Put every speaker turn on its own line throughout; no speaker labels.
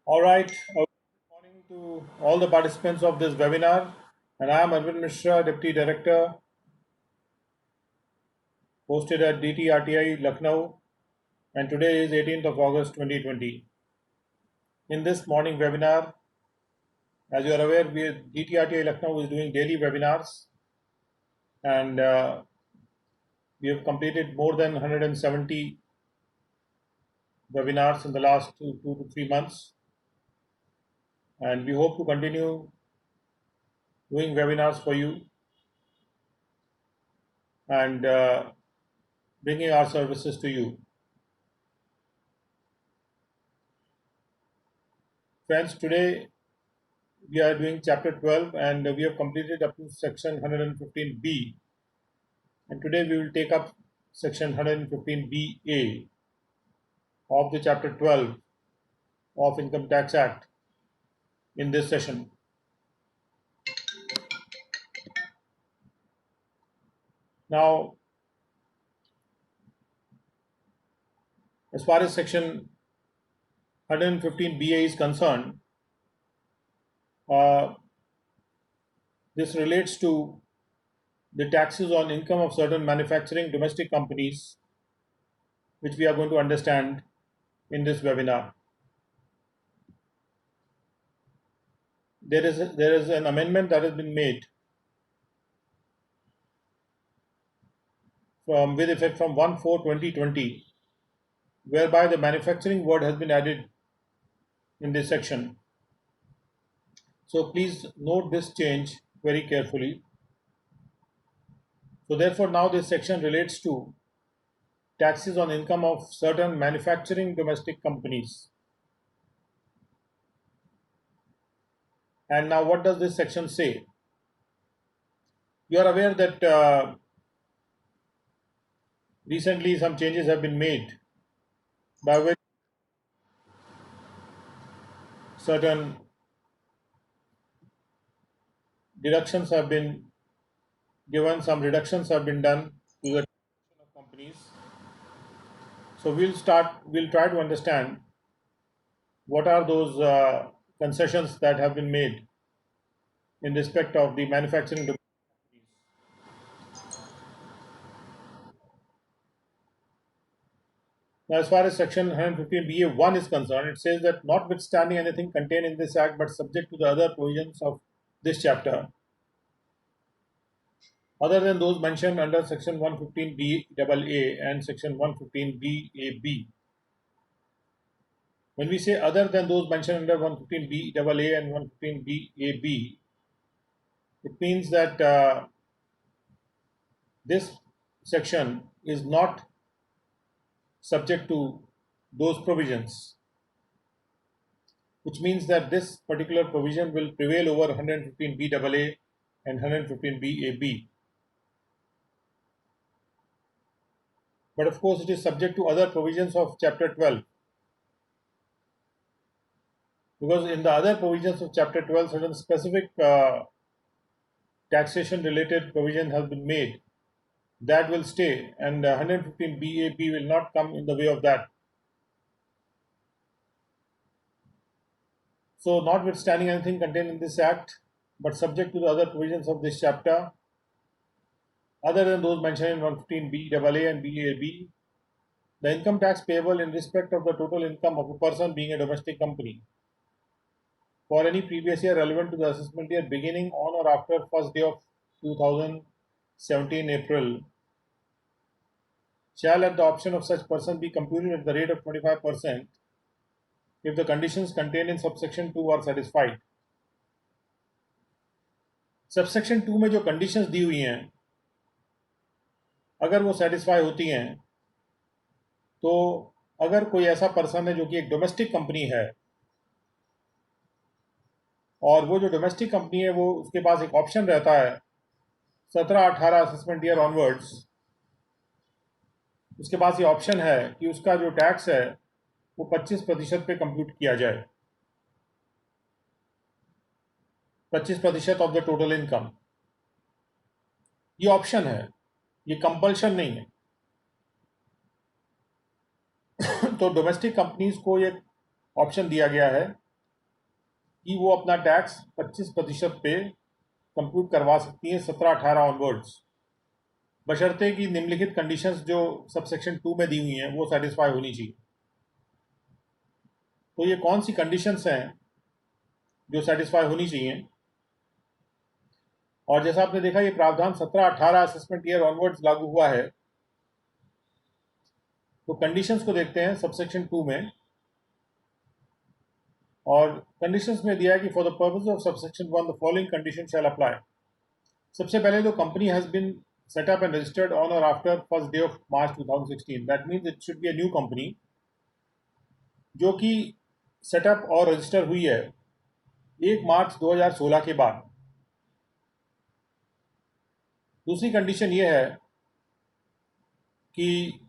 All right. Good morning to all the participants of this webinar. And I am Arvind Mishra, Deputy Director, posted at DTRTI Lucknow. And today is 18th of August 2020. In this morning webinar, as you are aware, DTRTI Lucknow is doing daily webinars. And we have completed more than 170 webinars in the last 2 to 3 months. And we hope to continue doing webinars for you and bringing our services to you. Friends, today we are doing chapter 12 and we have completed up to section 115B. And today we will take up section 115BA of the chapter 12 of Income Tax Act in this session. Now, as far as section 115BA is concerned, this relates to the taxes on income of certain manufacturing domestic companies, which we are going to understand in this webinar. There is an amendment that has been made with effect from 1/4/2020, whereby the manufacturing word has been added in this section. So please note this change very carefully. So therefore now this section relates to taxes on income of certain manufacturing domestic companies. And now what does this section say? You are aware that recently some changes have been made by which certain deductions have been given, some reductions have been done to the taxation of companies. So we'll try to understand what are those concessions that have been made in respect of the manufacturing companies. Now, as far as section 115BA1 is concerned, it says that notwithstanding anything contained in this act but subject to the other provisions of this chapter, other than those mentioned under section 115BAA and section 115BAB. When we say other than those mentioned under 115BAA and 115BAB, it means that this section is not subject to those provisions, which means that this particular provision will prevail over 115BAA and 115BAB. But of course, it is subject to other provisions of chapter 12. Because in the other provisions of chapter 12, certain specific taxation related provision has been made that will stay, and 115BAB will not come in the way of that. So, notwithstanding anything contained in this act, but subject to the other provisions of this chapter, other than those mentioned in 115BAA and BAB, the income tax payable in respect of the total income of a person being a domestic company for any previous year relevant to the assessment year beginning on or after first day of 2017 April shall at the option of such person be computed at the rate of 25% if the conditions contained in subsection 2 are satisfied. Subsection 2 में जो conditions दी हुई हैं अगर वो satisfy होती हैं तो अगर कोई ऐसा पर्सन है जो कि एक डोमेस्टिक कंपनी है और वो जो डोमेस्टिक कंपनी है वो उसके पास एक ऑप्शन रहता है 17-18 असेसमेंट ईयर ऑनवर्ड्स, उसके पास ये ऑप्शन है कि उसका जो टैक्स है वो 25% पे कंप्यूट किया जाए, 25% ऑफ द टोटल इनकम। ये ऑप्शन है, ये कंपल्शन नहीं है। तो डोमेस्टिक कंपनीज को ये ऑप्शन दिया गया है कि वो अपना टैक्स 25% पे कंप्यूट करवा सकती हैं 17-18 ऑनवर्ड्स, बशर्ते कि निम्नलिखित कंडीशंस जो सबसेक्शन 2 में दी हुई हैं वो सेटिस्फाई होनी चाहिए। तो ये कौन सी कंडीशंस हैं जो सेटिस्फाई होनी चाहिए? और जैसा आपने देखा ये प्रावधान 17-18 असेसमेंट ईयर ऑनवर्ड्स लागू हुआ है। तो कंडीशंस को देखते हैं सबसेक्शन 2 में, और कंडीशंस में दिया है कि for the purpose of subsection 1 the following condition shall apply. सबसे पहले तो company has been set up and registered on और after first day of March 2016, that means it should be a new company जो कि setup और register हुई है 1 मार्च 2016 के बाद। दूसरी कंडीशन ये है कि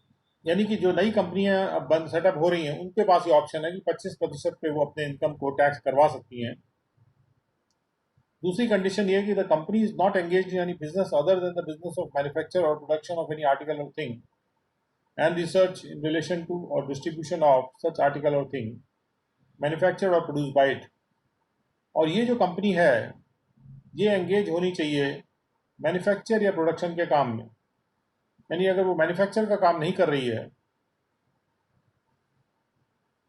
यानी कि जो नई कंपनियां अब बंद सेटअप हो रही हैं उनके पास ये ऑप्शन है कि 25% पे वो अपने इनकम को टैक्स करवा सकती हैं। दूसरी कंडीशन ये है कि the company is not engaged in any business other than the business of manufacture or production of any article और thing and research in relation to or distribution of such article और thing manufactured or produce by it. और ये जो company है ये engage होनी चाहिए manufacture या प्रोडक्शन के काम में, यानी अगर वो मैन्युफैक्चर का काम नहीं कर रही है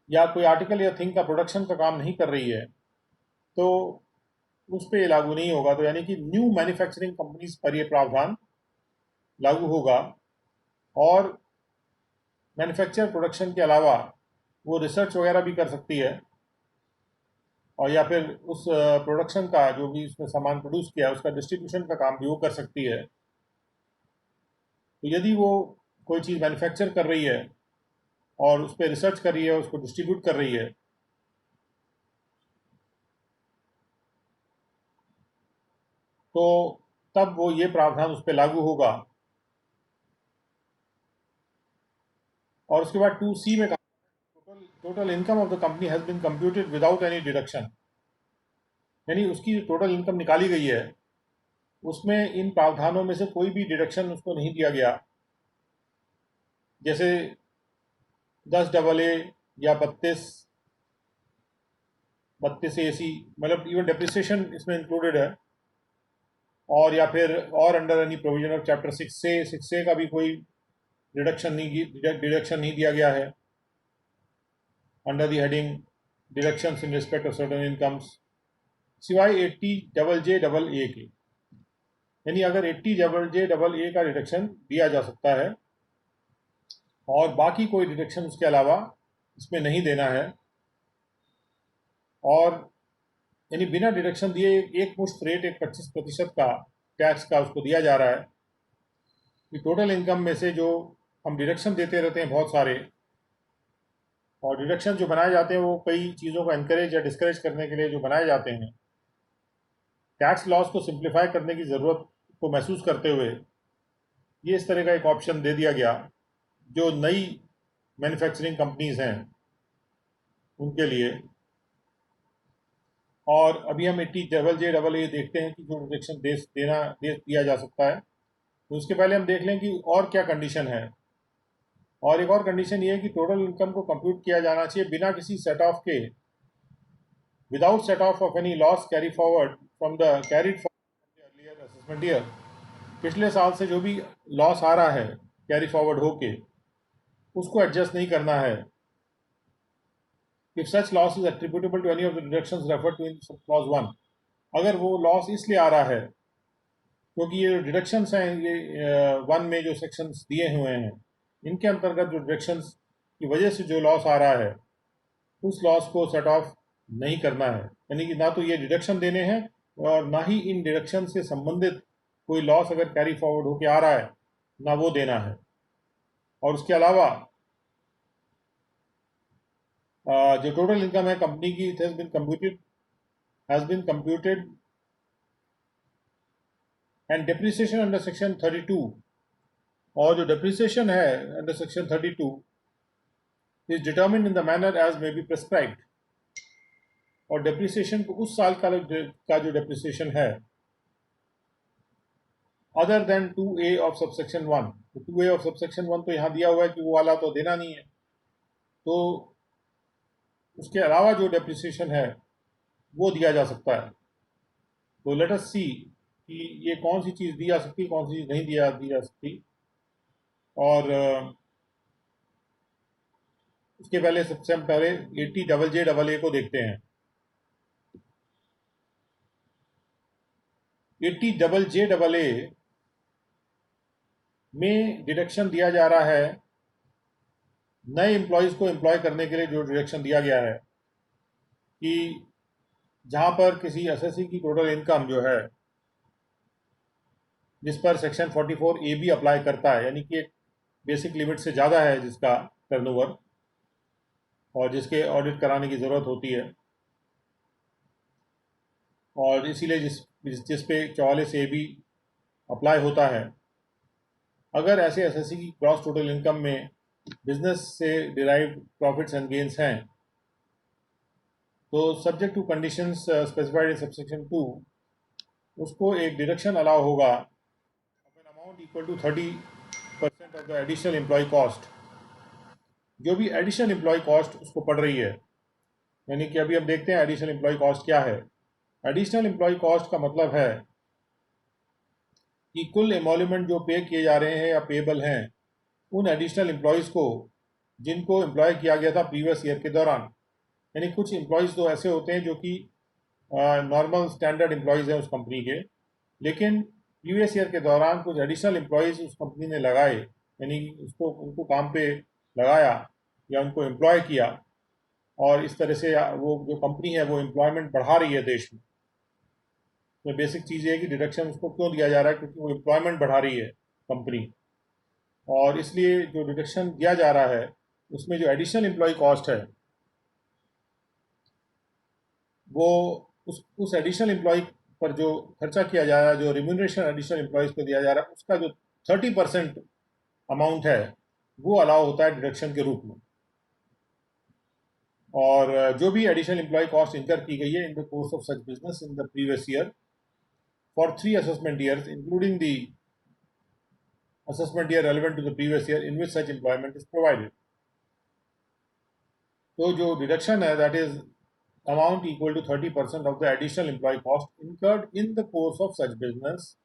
या कोई आर्टिकल या थिंग का प्रोडक्शन का काम नहीं कर रही है तो उस पर लागू नहीं होगा। तो यानी कि न्यू मैन्युफैक्चरिंग कंपनीज पर यह प्रावधान लागू होगा, और मैन्युफैक्चर प्रोडक्शन के अलावा वो रिसर्च वगैरह भी कर सकती है, और या फिर उस प्रोडक्शन का जो भी उसने सामान प्रोड्यूस किया उसका डिस्ट्रीब्यूशन का काम भी वो कर सकती है। तो यदि वो कोई चीज़ मैन्युफैक्चर कर रही है और उस पर रिसर्च कर रही है, उसको डिस्ट्रीब्यूट कर रही है, तो तब वो ये प्रावधान उस पर लागू होगा। और उसके बाद 2C में कहा total income of the company has been computed without any deduction, यानी उसकी टोटल इनकम निकाली गई है उसमें इन प्रावधानों में से कोई भी डिडक्शन उसको नहीं दिया गया, जैसे 10AA या 32AC, मतलब इवन डेप्रिसिएशन इसमें इंक्लूडेड है, और या फिर और under any provision of chapter 6A का भी कोई डिडक्शन नहीं दिया गया है under the heading deductions in respect of certain incomes, सिवाय 80JJAA के। यानी अगर 80JJAA का डिडक्शन दिया जा सकता है और बाकी कोई डिडक्शन उसके अलावा इसमें नहीं देना है, और यानी बिना डिडक्शन दिए एक मुश्त रेट एक 25% का टैक्स का उसको दिया जा रहा है कि टोटल इनकम में से जो हम डिडक्शन देते रहते हैं बहुत सारे, और डिडक्शन जो बनाए जाते हैं वो कई चीज़ों को एनकरेज या डिस्करेज करने के लिए जो बनाए जाते हैं, टैक्स लॉस को सिंप्लीफाई करने की ज़रूरत को महसूस करते हुए ये इस तरह का एक ऑप्शन दे दिया गया जो नई मैन्युफैक्चरिंग कंपनीज हैं उनके लिए। और अभी हम 80JJAA देखते हैं कि जो डिडक्शन दिया जा सकता है, तो उसके पहले हम देख लें कि और क्या कंडीशन है। और एक और कंडीशन ये है कि टोटल इनकम को कंप्यूट किया जाना चाहिए बिना किसी सेट ऑफ के, without set of any loss carry forward from the carried forward assessment year. पिछले साल से जो भी लॉस आ रहा है कैरी फॉरवर्ड होके उसको एडजस्ट नहीं करना है। If such loss is attributable to any of the deductions referred to in clause 1, अगर वो लॉस इसलिए आ रहा है क्योंकि ये डिडक्शंस हैं, ये 1 में जो सेक्शंस दिए हुए हैं इनके अंतर्गत जो डिडक्शंस की वजह से जो लॉस आ रहा है उस लॉस को सेट ऑफ नहीं करना है, यानी कि ना तो ये डिडक्शन देने हैं और ना ही इन डिडक्शन से संबंधित कोई लॉस अगर कैरी फॉरवर्ड होकर आ रहा है ना वो देना है। और उसके अलावा जो टोटल इनकम है कंपनी की it has been computed and depreciation under section 32, और जो डेप्रिसिएशन है under section 32 is determined in the manner as may be prescribed. और डेप्रिसिएशन को उस साल का जो डेप्रिसिएशन है other than 2A of subsection 1, तो 2A ऑफ सबसेक्शन 1 तो यहाँ दिया हुआ है कि वो वाला तो देना नहीं है, तो उसके अलावा जो डेप्रिसिएशन है वो दिया जा सकता है। तो लेट अस सी कि ये कौन सी चीज़ दी जा सकती, कौन सी चीज़ नहीं दी जा सकती। और उसके पहले सबसे हम पहले 80JJAA को देखते हैं। 80JJAA में डिडक्शन दिया जा रहा है, नए एम्प्लॉयज़ को एम्प्लॉय करने के लिए जो डिडक्शन दिया गया है कि जहाँ पर किसी एसएससी की टोटल इनकम जो है जिस पर सेक्शन 44A भी अप्लाई करता है, यानी कि एक बेसिक लिमिट से ज़्यादा है जिसका टर्नओवर और जिसके ऑडिट कराने की ज़रूरत होती है, और इसीलिए जिस पे 44A भी अप्लाई होता है, अगर ऐसे एसएससी की ग्रॉस टोटल इनकम में बिजनेस से डिराइव्ड प्रॉफिट्स एंड गेन्स हैं, तो subject to conditions specified in subsection 2 उसको एक डिडक्शन अलाउ होगा amount equal to 30% of the additional employee cost. जो भी एडिशनल एम्प्लॉय कॉस्ट उसको पड़ रही है, यानी कि अभी हम देखते हैं एडिशनल एम्प्लॉय कॉस्ट क्या है। एडिशनल एम्प्लॉय कॉस्ट का मतलब है कि कुल एमोल्यूमेंट जो पे किए जा रहे हैं या पेबल हैं उन एडिशनल एम्प्लॉयज़ को जिनको एम्प्लॉय किया गया था प्रीवियस ईयर के दौरान। यानी कुछ एम्प्लॉयज़ तो ऐसे होते हैं जो कि नॉर्मल स्टैंडर्ड एम्प्लॉयज़ हैं उस कंपनी के, लेकिन प्रीवियस ईयर के दौरान कुछ एडिशनल एम्प्लॉयज़ उस कंपनी ने लगाए, यानी उसको उनको काम पे लगाया या उनको एम्प्लॉय किया, और इस तरह से वो जो कंपनी है वो एम्प्लॉयमेंट बढ़ा रही है देश में। तो बेसिक चीज़ ये है कि डिडक्शन उसको क्यों दिया जा रहा है, क्योंकि वो एम्प्लॉयमेंट बढ़ा रही है कंपनी, और इसलिए जो डिडक्शन दिया जा रहा है उसमें जो एडिशनल एम्प्लॉय कॉस्ट है वो उस एडिशनल एम्प्लॉय पर जो खर्चा किया जा रहा है, जो रिम्यूनरेशन एडिशनल एम्प्लॉयज़ को दिया जा रहा है, उसका जो 30% अमाउंट है वो अलाउ होता है डिडक्शन के रूप में। और जो भी एडिशनल एम्प्लॉय कॉस्ट इंकर की गई है इन the course of such business in the previous year for 3 assessment years including the assessment year relevant to the previous year in which such employment is provided. तो जो deduction है that is amount equal to 30% of the additional employee cost incurred in the course of such business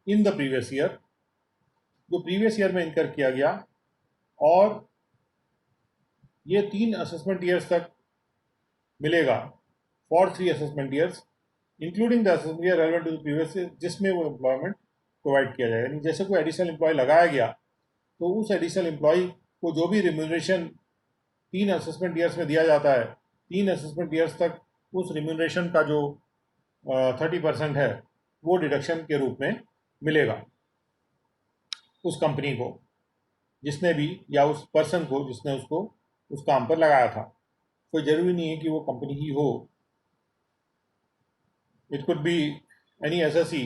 in the previous year, जो previous year में incur किया गया, और ये 3 assessment years तक मिलेगा for 3 assessment years including the assessment year relevant to the previous year जिसमें वो एम्प्लॉयमेंट प्रोवाइड किया जाएगा। यानी जैसे कोई एडिशनल एम्प्लॉय लगाया गया तो उस एडिशनल एम्प्लॉय को जो भी रिम्यूनरेशन 3 असेसमेंट ईयर्स में दिया जाता है, 3 असेसमेंट ईयर्स तक उस रिम्यूनरेशन का जो 30% है वो डिडक्शन के रूप में मिलेगा उस कंपनी को जिसने भी, या उस पर्सन को जिसने उसको उस काम पर लगाया था। कोई ज़रूरी नहीं है कि वो कंपनी ही हो, it could be any SSC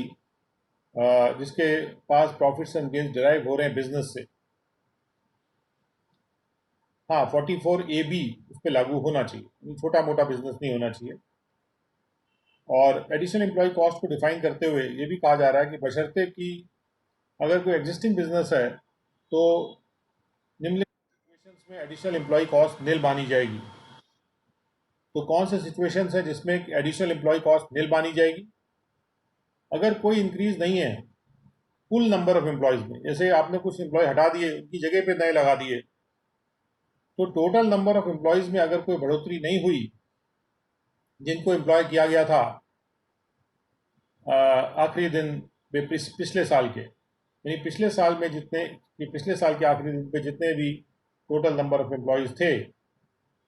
जिसके पास प्रॉफिट्स एंड गेन्स डिराइव हो रहे हैं बिजनेस से। हाँ, 44A उस पर लागू होना चाहिए, छोटा मोटा बिजनेस नहीं होना चाहिए। और एडिशनल एम्प्लॉय कॉस्ट को डिफाइन करते हुए ये भी कहा जा रहा है कि बशर्ते कि अगर कोई एग्जिस्टिंग बिजनेस है तो निम्नलिखित सिचुएशंस में एडिशनल एम्प्लॉय कॉस्ट नील मानी जाएगी। तो कौन से सिचुएशंस है जिसमें एडिशनल एम्प्लॉय कॉस्ट नील मानी जाएगी? अगर कोई इंक्रीज नहीं है कुल नंबर ऑफ एम्प्लॉयज़ में, जैसे आपने कुछ एम्प्लॉय हटा दिए उनकी जगह पे नए लगा दिए, तो टोटल नंबर ऑफ एम्प्लॉयज़ में अगर कोई बढ़ोतरी नहीं हुई जिनको एम्प्लॉय किया गया था आखिरी दिन पिछले साल के, यानी पिछले साल में जितने, पिछले साल के आखिरी दिन पे जितने भी टोटल नंबर ऑफ एम्प्लॉयज़ थे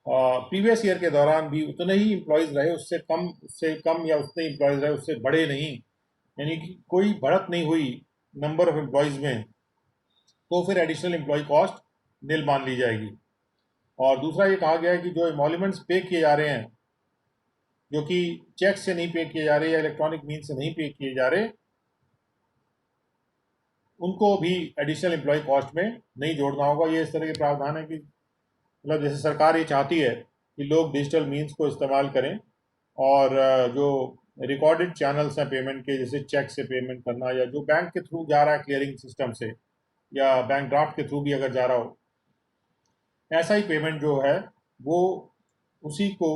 प्रीवियस ईयर के दौरान भी उतने ही एम्प्लॉयज़ रहे, उससे कम या उतने एम्प्लॉयज़ रहे, उससे बढ़े नहीं, यानी कि कोई बढ़त नहीं हुई नंबर ऑफ एम्प्लॉयज़ में, तो फिर एडिशनल एम्प्लॉय कॉस्ट नील मान ली जाएगी। और दूसरा ये कहा गया है कि जो एमोल्यूमेंट्स पे किए जा रहे हैं, जो कि चेक से नहीं पे किए जा रहे या इलेक्ट्रॉनिक मीन से नहीं पे किए जा रहे, उनको भी एडिशनल एम्प्लॉय कॉस्ट में नहीं जोड़ना होगा। ये इस तरह के प्रावधान है कि मतलब जैसे सरकार ये चाहती है कि लोग डिजिटल मीन्स को इस्तेमाल करें, और जो रिकॉर्डेड चैनल्स हैं पेमेंट के, जैसे चेक से पेमेंट करना या जो बैंक के थ्रू जा रहा है क्लियरिंग सिस्टम से, या बैंक ड्राफ्ट के थ्रू भी अगर जा रहा हो, ऐसा ही पेमेंट जो है वो उसी को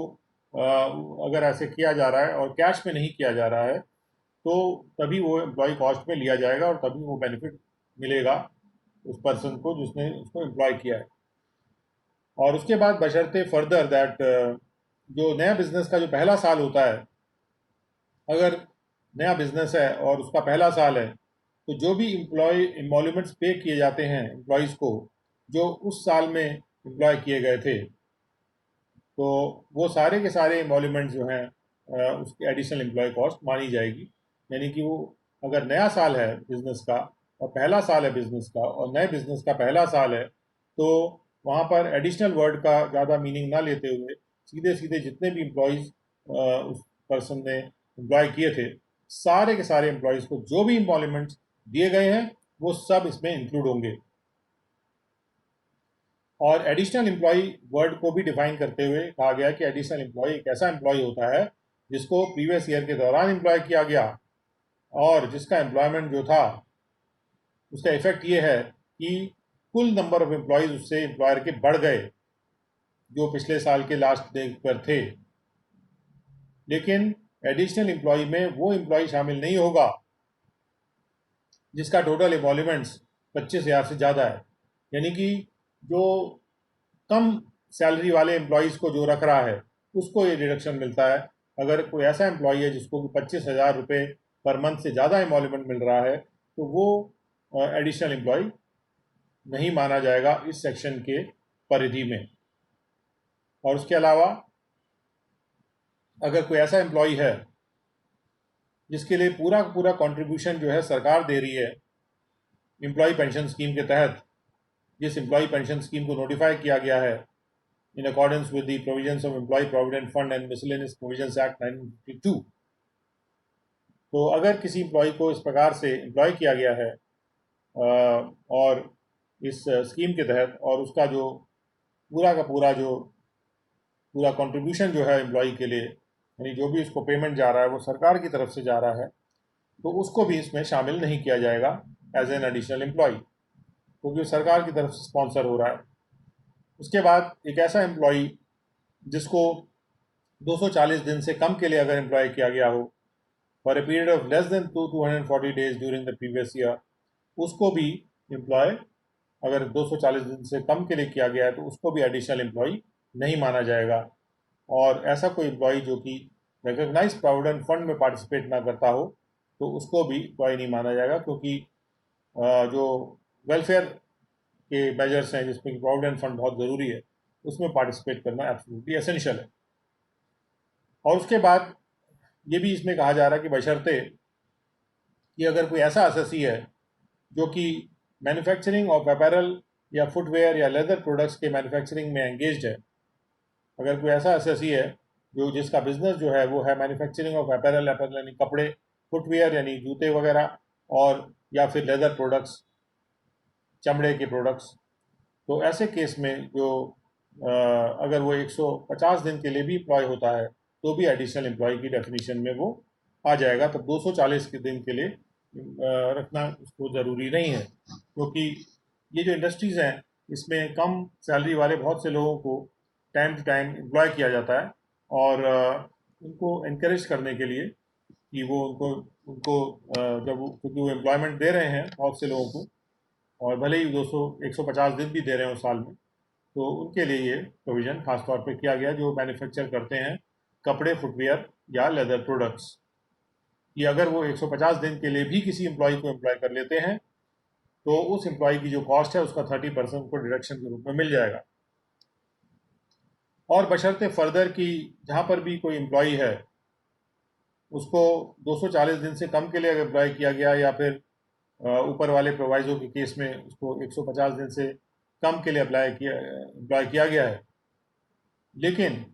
अगर ऐसे किया जा रहा है और कैश में नहीं किया जा रहा है, तो तभी वो एम्प्लॉय कॉस्ट में लिया जाएगा और तभी वो बेनिफिट मिलेगा उस पर्सन को जिसने उसको एम्प्लॉय किया है। और उसके बाद बशर्ते फर्दर दैट जो नया बिजनेस का जो पहला साल होता है, अगर नया बिजनेस है और उसका पहला साल है, तो जो भी एम्प्लॉयमेंट्स पे किए जाते हैं एम्प्लॉयज़ को जो उस साल में एम्प्लॉय किए गए थे, तो वो सारे के सारे एम्प्लॉयमेंट जो हैं उसकी एडिशनल एम्प्लॉय कॉस्ट मानी जाएगी। यानी कि वो अगर नया साल है बिजनेस का और पहला साल है बिजनेस का और नए बिजनेस का पहला साल है, तो वहाँ पर एडिशनल वर्ड का ज़्यादा मीनिंग ना लेते हुए सीधे सीधे जितने भी एम्प्लॉयज़ उस पर्सन ने एम्प्लॉय किए थे, सारे के सारे एम्प्लॉयज़ को जो भी एम्प्लॉयमेंट्स दिए गए हैं वो सब इसमें इंक्लूड होंगे। और एडिशनल एम्प्लॉय वर्ड को भी डिफाइन करते हुए कहा गया कि एडिशनल एम्प्लॉय एक ऐसा एम्प्लॉय होता है जिसको प्रीवियस ईयर के दौरान एम्प्लॉय किया गया और जिसका एम्प्लॉयमेंट जो था उसका इफेक्ट ये है कि कुल नंबर ऑफ एम्प्लॉयज़ उससे एम्प्लॉयर के बढ़ गए जो पिछले साल के लास्ट डे पर थे। लेकिन एडिशनल एम्प्लॉय में वो एम्प्लॉय शामिल नहीं होगा जिसका टोटल एम्प्लॉयमेंट्स 25,000 से ज़्यादा है। यानी कि जो कम सैलरी वाले एम्प्लॉयज़ को जो रख रहा है उसको ये डिडक्शन मिलता है। अगर कोई ऐसा एम्प्लॉय है जिसको 25,000 रुपये पर मंथ से ज़्यादा एम्प्लॉयमेंट मिल रहा है, तो वो एडिशनल एम्प्लॉय नहीं माना जाएगा इस सेक्शन के परिधि में। और उसके अलावा अगर कोई ऐसा एम्प्लॉय है जिसके लिए पूरा पूरा कंट्रीब्यूशन जो है सरकार दे रही है एम्प्लॉय पेंशन स्कीम के तहत, जिस एम्प्लॉय पेंशन स्कीम को नोटिफाई किया गया है in accordance with the provisions of Employee Provident Fund and Miscellaneous Provisions Act 1952, तो अगर किसी एम्प्लॉय को इस प्रकार से एम्प्लॉय किया गया है और इस स्कीम के तहत और उसका जो पूरा का पूरा कंट्रीब्यूशन जो है एम्प्लॉय के लिए, यानी जो भी उसको पेमेंट जा रहा है वो सरकार की तरफ से जा रहा है, तो उसको भी इसमें शामिल नहीं किया जाएगा एज एन एडिशनल एम्प्लॉय, क्योंकि सरकार की तरफ से स्पॉन्सर हो रहा है। उसके बाद एक ऐसा एम्प्लॉय जिसको 240 दिन से कम के लिए अगर एम्प्लॉय किया गया हो for a period of less than 240 days during the previous year, उसको भी एम्प्लॉय अगर 240 दिन से कम के लिए किया गया है तो उसको भी एडिशनल एम्प्लॉय नहीं माना जाएगा। और ऐसा कोई एम्प्लॉय जो कि रिकॉग्नाइज प्रोविडेंट फंड में पार्टिसिपेट ना करता हो तो उसको भी एम्प्लॉय नहीं माना जाएगा, क्योंकि जो वेलफेयर के मेजर्स हैं जिसमें प्रोविडेंट फंड बहुत ज़रूरी है उसमें पार्टिसिपेट करना एब्सोल्युटली एसेंशियल है। और उसके बाद ये भी इसमें कहा जा रहा है कि बशर्ते कि अगर कोई ऐसा एसएससी है जो कि मैन्युफैक्चरिंग ऑफ अपैरल या फुटवेयर या लेदर प्रोडक्ट्स के मैन्युफैक्चरिंग में एंगेज्ड है, अगर कोई ऐसा एसएससी है जो जिसका बिजनेस जो है वो है मैन्युफैक्चरिंग ऑफ अपैरल यानी कपड़े, फुटवेयर यानी जूते वगैरह, और या फिर लेदर प्रोडक्ट्स चमड़े के प्रोडक्ट्स, तो ऐसे केस में जो अगर वो 150 दिन के लिए भी एम्प्लॉय होता है तो भी एडिशनल एम्प्लॉय की डेफिनेशन में वो आ जाएगा। तब 240 के दिन के लिए रखना उसको ज़रूरी नहीं है, क्योंकि ये जो इंडस्ट्रीज़ हैं इसमें कम सैलरी वाले बहुत से लोगों को टाइम टू टाइम एम्प्लॉय किया जाता है और उनको इनक्रेज करने के लिए कि वो उनको उनको जब क्योंकि वो एम्प्लॉयमेंट दे रहे हैं बहुत से लोगों को और भले ही 150 दिन भी दे रहे हो साल में, तो उनके लिए ये प्रोविज़न खास तौर पे किया गया जो मैन्युफैक्चर करते हैं कपड़े, फुटवियर या लेदर प्रोडक्ट्स, कि अगर वो 150 दिन के लिए भी किसी एम्प्लॉय को एम्प्लॉय कर लेते हैं तो उस एम्प्लॉय की जो कॉस्ट है उसका 30% को डिडक्शन के रूप में मिल जाएगा। और बशर्ते फर्दर कि जहाँ पर भी कोई एम्प्लॉय है उसको 240 दिन से कम के लिए अगर एम्प्लॉय किया गया या फिर ऊपर वाले प्रोवाइजो के केस में उसको 150 दिन से कम के लिए एम्प्लॉय किया गया है, लेकिन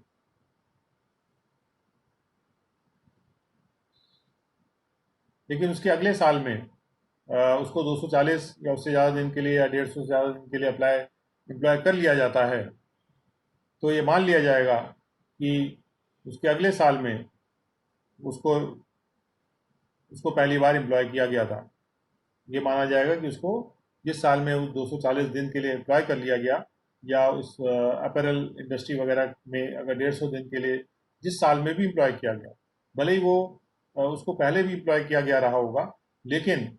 उसके अगले साल में उसको 240 या उससे ज़्यादा दिन के लिए या 150 से ज़्यादा दिन के लिए एम्प्लॉय कर लिया जाता है, तो ये मान लिया जाएगा कि उसके अगले साल में उसको उसको पहली बार एम्प्लॉय किया गया था। ये माना जाएगा कि उसको जिस साल में उस 240 दिन के लिए एम्प्लॉय कर लिया गया या उस अपैरल इंडस्ट्री वगैरह में अगर 150 दिन के लिए जिस साल में भी एम्प्लॉय किया गया, भले ही वो उसको पहले भी एम्प्लॉय किया गया रहा होगा, लेकिन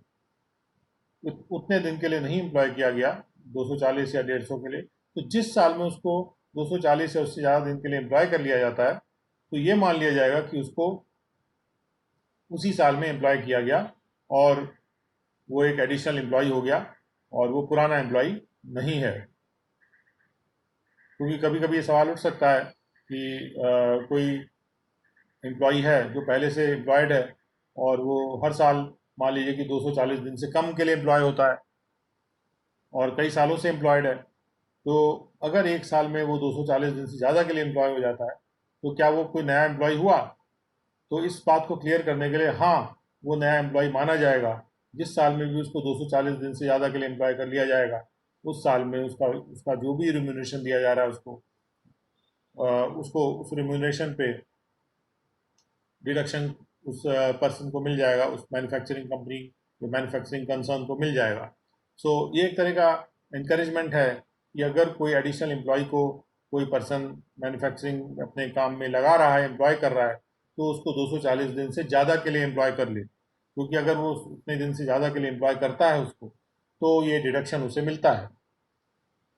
उतने दिन के लिए नहीं एम्प्लॉय किया गया, 240 या 150 के लिए, तो जिस साल में उसको 240 या उससे ज़्यादा दिन के लिए एम्प्लॉय कर लिया जाता है, तो ये मान लिया जाएगा कि उसको उसी साल में एम्प्लॉय किया गया और वो एक एडिशनल एम्प्लॉय हो गया और वो पुराना एम्प्लॉय नहीं है। क्योंकि कभी कभी ये सवाल उठ सकता है कि कोई एम्प्लॉय है जो पहले से एम्प्लॉयड है और वो हर साल मान लीजिए कि 240 दिन से कम के लिए एम्प्लॉय होता है और कई सालों से एम्प्लॉयड है, तो अगर एक साल में वो 240 दिन से ज़्यादा के लिए एम्प्लॉय हो जाता है, तो क्या वो कोई नया एम्प्लॉय हुआ? तो इस बात को क्लियर करने के लिए हाँ, वो नया एम्प्लॉय माना जाएगा जिस साल में भी उसको 240 दिन से ज़्यादा के लिए एम्प्लॉय कर लिया जाएगा, उस साल में उसका उसका जो भी रिम्यूनरेशन दिया जा रहा है उसको उस रिम्यूनरेशन पे डिडक्शन उस पर्सन को मिल जाएगा, उस मैन्युफैक्चरिंग कंपनी या मैन्युफैक्चरिंग कंसर्न को मिल जाएगा। सो ये एक तरह का इंकरेजमेंट है कि अगर कोई एडिशनल एम्प्लॉय को कोई पर्सन मैन्युफैक्चरिंग अपने काम में लगा रहा है, एम्प्लॉय कर रहा है, तो उसको 240 दिन से ज़्यादा के लिए एम्प्लॉय कर ले, क्योंकि अगर वो उतने दिन से ज़्यादा के लिए एम्प्लॉय करता है उसको, तो ये डिडक्शन उसे मिलता है।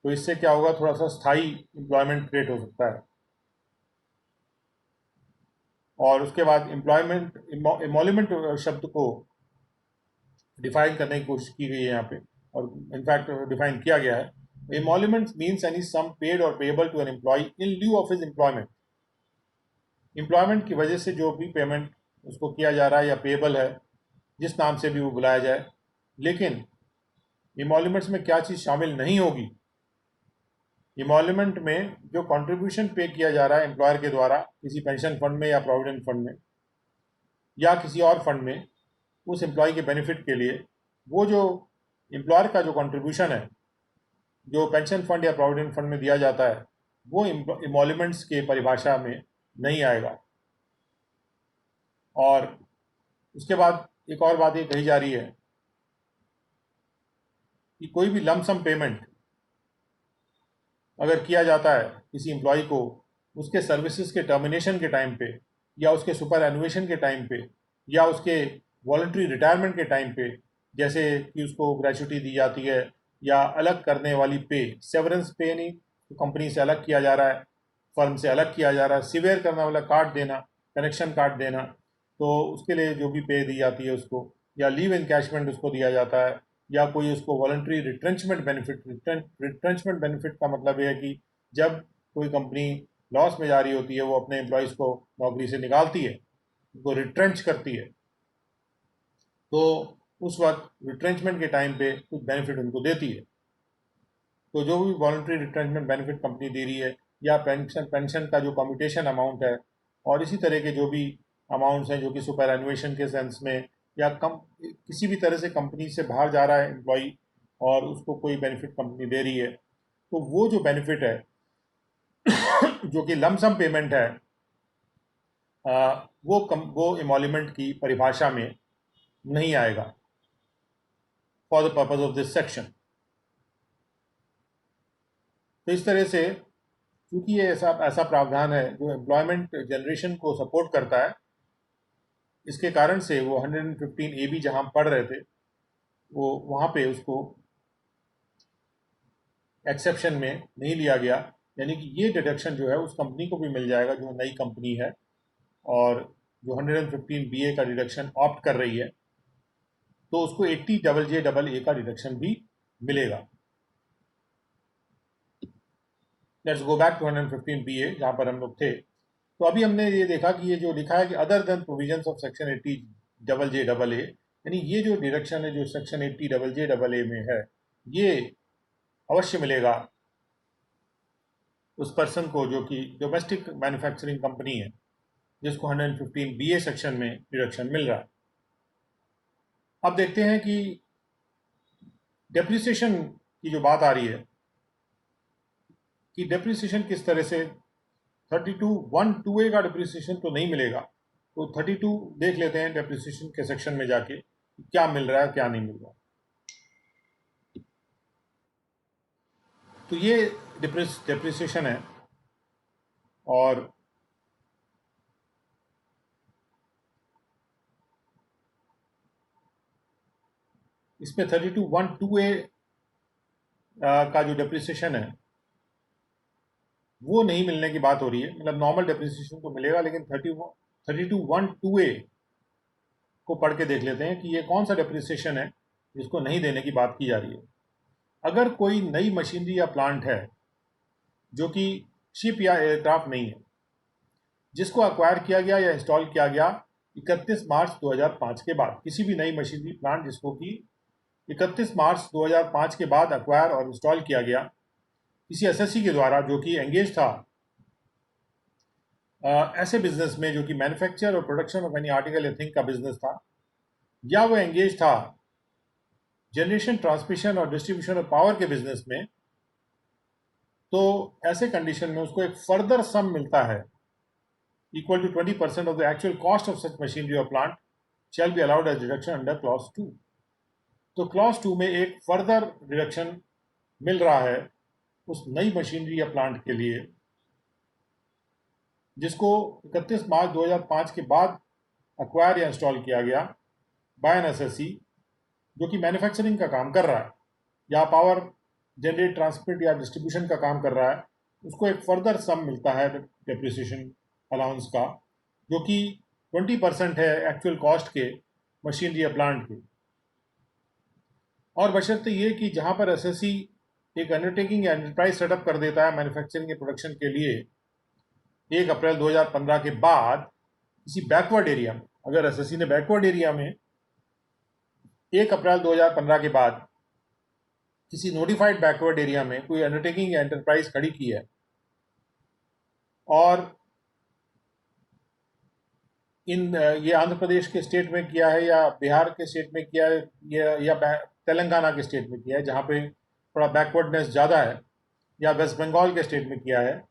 तो इससे क्या होगा, थोड़ा सा स्थायी एम्प्लॉयमेंट क्रिएट हो सकता है। और उसके बाद एम्प्लॉयमेंट एमोल्यूमेंट शब्द को डिफाइन करने की कोशिश की गई है यहाँ पे, और इनफैक्ट डिफाइन किया गया है। Emolument means any sum paid or payable to an employee in lieu of his employment. Employment की वजह से जो भी पेमेंट उसको किया जा रहा है या पेएबल है, जिस नाम से भी वो बुलाया जाए, लेकिन एमोल्यूमेंट्स में क्या चीज़ शामिल नहीं होगी, इमोल्यूमेंट में जो कंट्रीब्यूशन पे किया जा रहा है एम्प्लॉयर के द्वारा किसी पेंशन फंड में या प्रोविडेंट फंड में या किसी और फंड में उस एम्प्लॉय के बेनिफिट के लिए, वो जो एम्प्लॉयर का जो कंट्रीब्यूशन है जो पेंशन फंड या प्रोविडेंट फंड में दिया जाता है, वो इमोल्यूमेंट्स के परिभाषा में नहीं आएगा। और उसके बाद एक और बात ये कही जा रही है कि कोई भी लमसम पेमेंट अगर किया जाता है किसी एम्प्लॉय को उसके सर्विसेज के टर्मिनेशन के टाइम पे या उसके सुपर एनुएशन के टाइम पे या उसके वॉलंटरी रिटायरमेंट के टाइम पे, जैसे कि उसको ग्रेचुटी दी जाती है या अलग करने वाली पे, सेवरेंस पे नहीं, तो कंपनी से अलग किया जा रहा है, फर्म से अलग किया जा रहा है, सिवियर करने वाला काट देना, कनेक्शन काट देना, तो उसके लिए जो भी पे दी जाती है उसको, या लीव इनकैशमेंट उसको दिया जाता है, या कोई उसको voluntary retrenchment benefit. Retrenchment benefit का मतलब ये है कि जब कोई कंपनी लॉस में जा रही होती है, वो अपने एम्प्लॉयज़ को नौकरी से निकालती है, उनको रिट्रेंच करती है, तो उस वक्त रिट्रेंचमेंट के टाइम पे कुछ बेनिफिट उनको देती है। तो जो भी वॉलंटरी रिट्रेंचमेंट बेनिफिट कंपनी दे रही है, या पेंशन का जो कम्यूटेशन अमाउंट है, और इसी तरह के जो भी अमाउंट्स हैं जो कि सुपर एनुएशन के सेंस में, या कम किसी भी तरह से कंपनी से बाहर जा रहा है एम्प्लॉई और उसको कोई बेनिफिट कंपनी दे रही है, तो वो जो बेनिफिट है जो कि लमसम पेमेंट है, वो एमोल्यूमेंट की परिभाषा में नहीं आएगा for the purpose of this section. तो इस तरह से, क्योंकि ये ऐसा ऐसा प्रावधान है जो एम्प्लॉयमेंट जनरेशन को सपोर्ट करता है, इसके कारण से वो 115 ए बी जहाँ पढ़ रहे थे, वो वहाँ पे उसको एक्सेप्शन में नहीं लिया गया। यानी कि ये डिडक्शन जो है उस कंपनी को भी मिल जाएगा जो नई कंपनी है और जो 115 बी ए का डिडक्शन ऑप्ट कर रही है, तो उसको 80 डबल जे डबल ए का डिडक्शन भी मिलेगा। Let's go back to 115 B A जहाँ पर हम लोग थे। तो अभी हमने ये देखा कि ये जो लिखा है कि other than provisions of section 80 double J double A, यानी ये जो डिडक्शन है जो section 80 double J double A में है, ये अवश्य मिलेगा उस पर्सन को जो कि डोमेस्टिक मैन्युफैक्चरिंग कंपनी है, जिसको 115 बी ए सेक्शन में डिडक्शन मिल रहा है। अब देखते हैं कि डेप्रिसिएशन की जो बात आ रही है कि डेप्रिसिएशन किस तरह से 32(1)(2)(a) का डिप्रिसिएशन तो नहीं मिलेगा, तो 32 देख लेते हैं डेप्रिसिएशन के सेक्शन में जाके क्या मिल रहा है क्या नहीं मिल रहा। तो ये डेप्रिसिएशन है, और इसमें 32(1)(2)(a) का जो डेप्रिसिएशन है वो नहीं मिलने की बात हो रही है। मतलब नॉर्मल डेप्रिसिएशन तो मिलेगा, लेकिन 32(1)(2)(a) को पढ़ के देख लेते हैं कि ये कौन सा डेप्रिसिएशन है जिसको नहीं देने की बात की जा रही है। अगर कोई नई मशीनरी या प्लांट है जो कि शिप या एयरक्राफ्ट नहीं है, जिसको अक्वायर किया गया या इंस्टॉल किया गया 31 मार्च 2005 के बाद, किसी भी नई मशीनरी प्लांट जिसको कि 31 मार्च 2005 के बाद अक्वायर और इंस्टॉल किया गया किसी एसएससी के द्वारा, जो कि एंगेज था ऐसे बिजनेस में जो कि manufacture or production of any article या थिंग का बिजनेस था, या वो एंगेज था जनरेशन, ट्रांसमिशन और डिस्ट्रीब्यूशन ऑफ पावर के बिजनेस में, तो ऐसे कंडीशन में उसको एक फर्दर सम मिलता है equal to 20% of the actual cost of such machinery or plant shall be allowed as deduction under clause 2. तो क्लॉज 2 में एक फर्दर डिडक्शन मिल रहा है उस नई मशीनरी या प्लांट के लिए जिसको 31 मार्च 2005 के बाद अक्वायर या इंस्टॉल किया गया बाय एन एसएससी, जो कि मैन्युफैक्चरिंग का काम कर रहा है या पावर जनरेट, ट्रांसमिट या डिस्ट्रीब्यूशन का काम कर रहा है। उसको एक फर्दर सम मिलता है डेप्रिसिएशन अलाउंस का, जो कि 20% है एक्चुअल कॉस्ट के मशीनरी या प्लांट के। और बशर्ते ये कि जहां पर एसएससी एक अंडरटेकिंग या एंटरप्राइज सेटअप कर देता है मैन्युफैक्चरिंग या प्रोडक्शन के लिए 1 अप्रैल 2015 के बाद किसी बैकवर्ड एरिया में, अगर एसएससी ने बैकवर्ड एरिया में 1 अप्रैल 2015 के बाद किसी नोटिफाइड बैकवर्ड एरिया में कोई अंडरटेकिंग या एंटरप्राइज खड़ी की है और ये आंध्र प्रदेश के स्टेट में किया है या बिहार के स्टेट में किया है या तेलंगाना के स्टेट में किया है जहाँ पे थोड़ा बैकवर्डनेस ज़्यादा है, या वेस्ट बंगाल के स्टेट में किया है,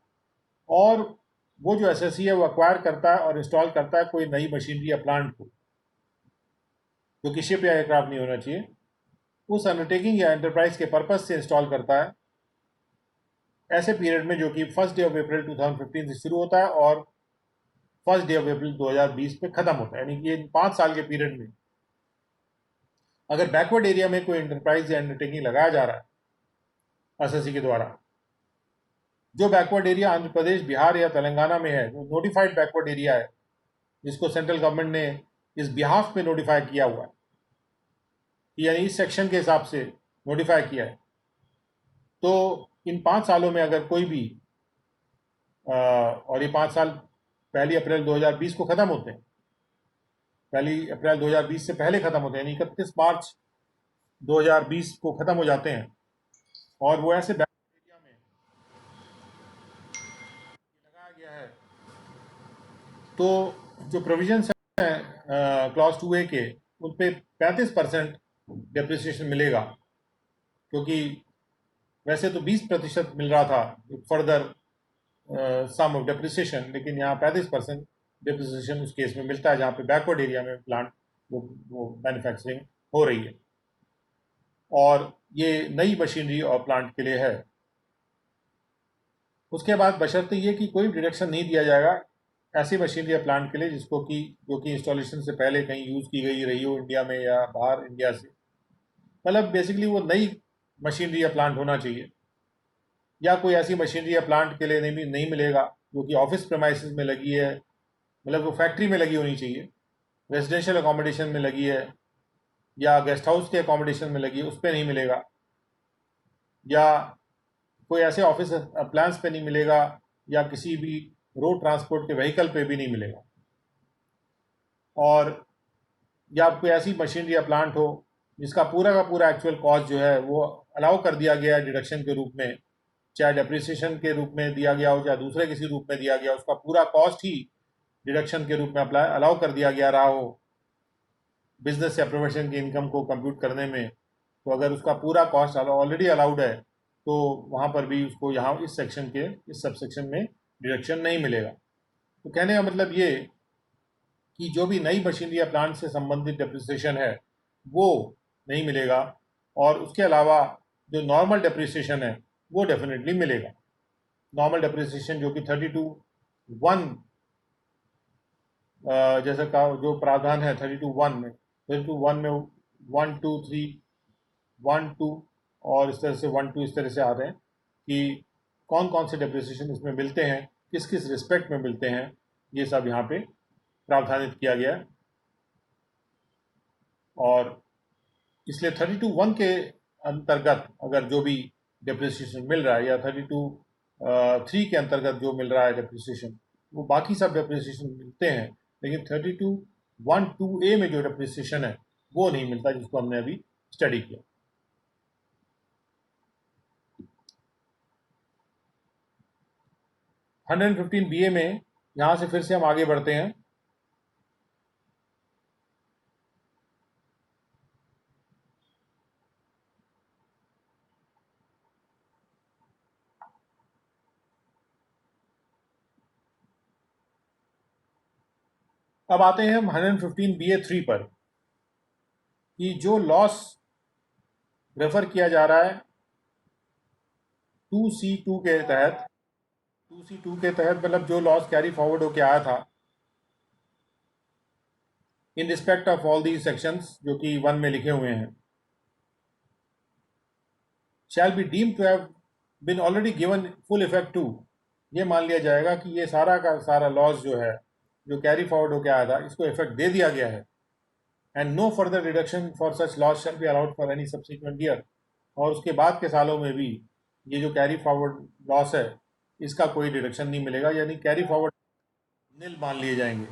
और वो जो एसएससी है वो अक्वायर करता है और इंस्टॉल करता है कोई नई मशीनरी या प्लांट को जो कि शिप या एयरक्राफ्ट नहीं होना चाहिए, उस अंडरटेकिंग या एंटरप्राइज के पर्पज से इंस्टॉल करता है ऐसे पीरियड में जो कि 1 अप्रैल 2015 से शुरू होता है और 1 अप्रैल 2020 में खत्म होता है। यानी कि 5 साल के पीरियड में अगर बैकवर्ड एरिया में कोई एंटरप्राइज या अंडरटेकिंग लगाया जा रहा है एसएससी के द्वारा, जो बैकवर्ड एरिया आंध्र प्रदेश, बिहार या तेलंगाना में है, जो नोटिफाइड बैकवर्ड एरिया है जिसको सेंट्रल गवर्नमेंट ने इस बिहाफ में नोटिफाई किया हुआ है, यानी इस सेक्शन के हिसाब से नोटिफाई किया है, तो इन 5 सालों में अगर कोई भी और ये 5 साल 1 अप्रैल 2020 को खत्म होते हैं, 1 अप्रैल 2020 से पहले खत्म होते हैं, यानी 31 मार्च 2020 को खत्म हो जाते हैं, और वो ऐसे बैकवर्ड एरिया में लगाया गया है, तो जो प्रोविजंस हैं क्लॉज 2A के, उन पे 35% डेप्रिसिएशन मिलेगा, क्योंकि वैसे तो 20% मिल रहा था फर्दर सम ऑफ डेप्रिसिएशन, लेकिन यहाँ 35% डेप्रिसिएशन उस केस में मिलता है जहाँ पे बैकवर्ड एरिया में प्लांट वो मैन्युफैक्चरिंग हो रही है, और ये नई मशीनरी और प्लांट के लिए है। उसके बाद बशर्ते ये कि कोई डिडक्शन नहीं दिया जाएगा ऐसी मशीनरी या प्लांट के लिए जिसको कि जो कि इंस्टॉलेशन से पहले कहीं यूज़ की गई रही हो इंडिया में या बाहर इंडिया से, मतलब बेसिकली वो नई मशीनरी या प्लांट होना चाहिए, या कोई ऐसी मशीनरी या प्लांट के लिए नहीं मिलेगा जो कि ऑफिस प्रेमाइसिस में लगी है, मतलब वो फैक्ट्री में लगी होनी चाहिए, रेजिडेंशियल अकोमोडेशन में लगी है या गेस्ट हाउस के अकोमोडेशन में लगी है, उस पर नहीं मिलेगा, या कोई ऐसे ऑफिस प्लान्स पे नहीं मिलेगा, या किसी भी रोड ट्रांसपोर्ट के व्हीकल पे भी नहीं मिलेगा, और या कोई ऐसी मशीनरी या प्लांट हो जिसका पूरा का पूरा एक्चुअल कॉस्ट जो है वो अलाउ कर दिया गया है डिडक्शन के रूप में, चाहे डेप्रिसिएशन के रूप में दिया गया हो चाहे दूसरे किसी रूप में दिया गया, उसका पूरा कॉस्ट ही डिडक्शन के रूप में अलाउ कर दिया गया रहा हो बिजनेस या प्रोफेशन की इनकम को कंप्यूट करने में, तो अगर उसका पूरा कॉस्ट ऑलरेडी अलाउड है तो वहाँ पर भी उसको यहाँ इस सेक्शन के इस सब सेक्शन में डिडक्शन नहीं मिलेगा। तो कहने का मतलब ये कि जो भी नई मशीनरी या प्लांट से संबंधित डेप्रिसिएशन है वो नहीं मिलेगा, और उसके अलावा जो नॉर्मल डेप्रिसिएशन है वो डेफिनेटली मिलेगा। नॉर्मल डेप्रिसिएशन जो कि 32(1) जैसे का जो प्रावधान है 32(1) में 1, 2, 3 1 2 और इस तरह से 1 2 इस तरह से आ रहे हैं कि कौन कौन से डेप्रिसिएशन इसमें मिलते हैं, किस किस रिस्पेक्ट में मिलते हैं, ये सब यहाँ पे प्रावधानित किया गया। और इसलिए 32(1) के अंतर्गत अगर जो भी डेप्रिसिएशन मिल रहा है या 32(3) के अंतर्गत जो मिल रहा है डेप्रिसिएशन, वो बाकी सब डेप्रिसिएशन मिलते हैं, लेकिन 32(1)(2)(a) में जो डेप्रिसिएशन है वो नहीं मिलता, जिसको हमने अभी स्टडी किया। (115)(b)(a) में यहाँ से फिर से हम आगे बढ़ते हैं। अब आते हैं हम 115(b)(a)(3) पर कि जो लॉस रेफर किया जा रहा है 2C2 के तहत, 2C2 के तहत मतलब जो लॉस कैरी फॉरवर्ड होके आया था in respect of all these sections जो कि 1 में लिखे हुए हैं, shall be deemed to have been already given full effect to. ये मान लिया जाएगा कि ये सारा का सारा लॉस जो है, जो कैरी फॉरवर्ड होके आया था, इसको इफेक्ट दे दिया गया है। And no further reduction for such loss shall be allowed for any subsequent year. और उसके बाद के सालों में भी ये जो कैरी फॉरवर्ड लॉस है, इसका कोई डिडक्शन नहीं मिलेगा, यानी कैरी फॉरवर्ड निल मान लिए जाएंगे।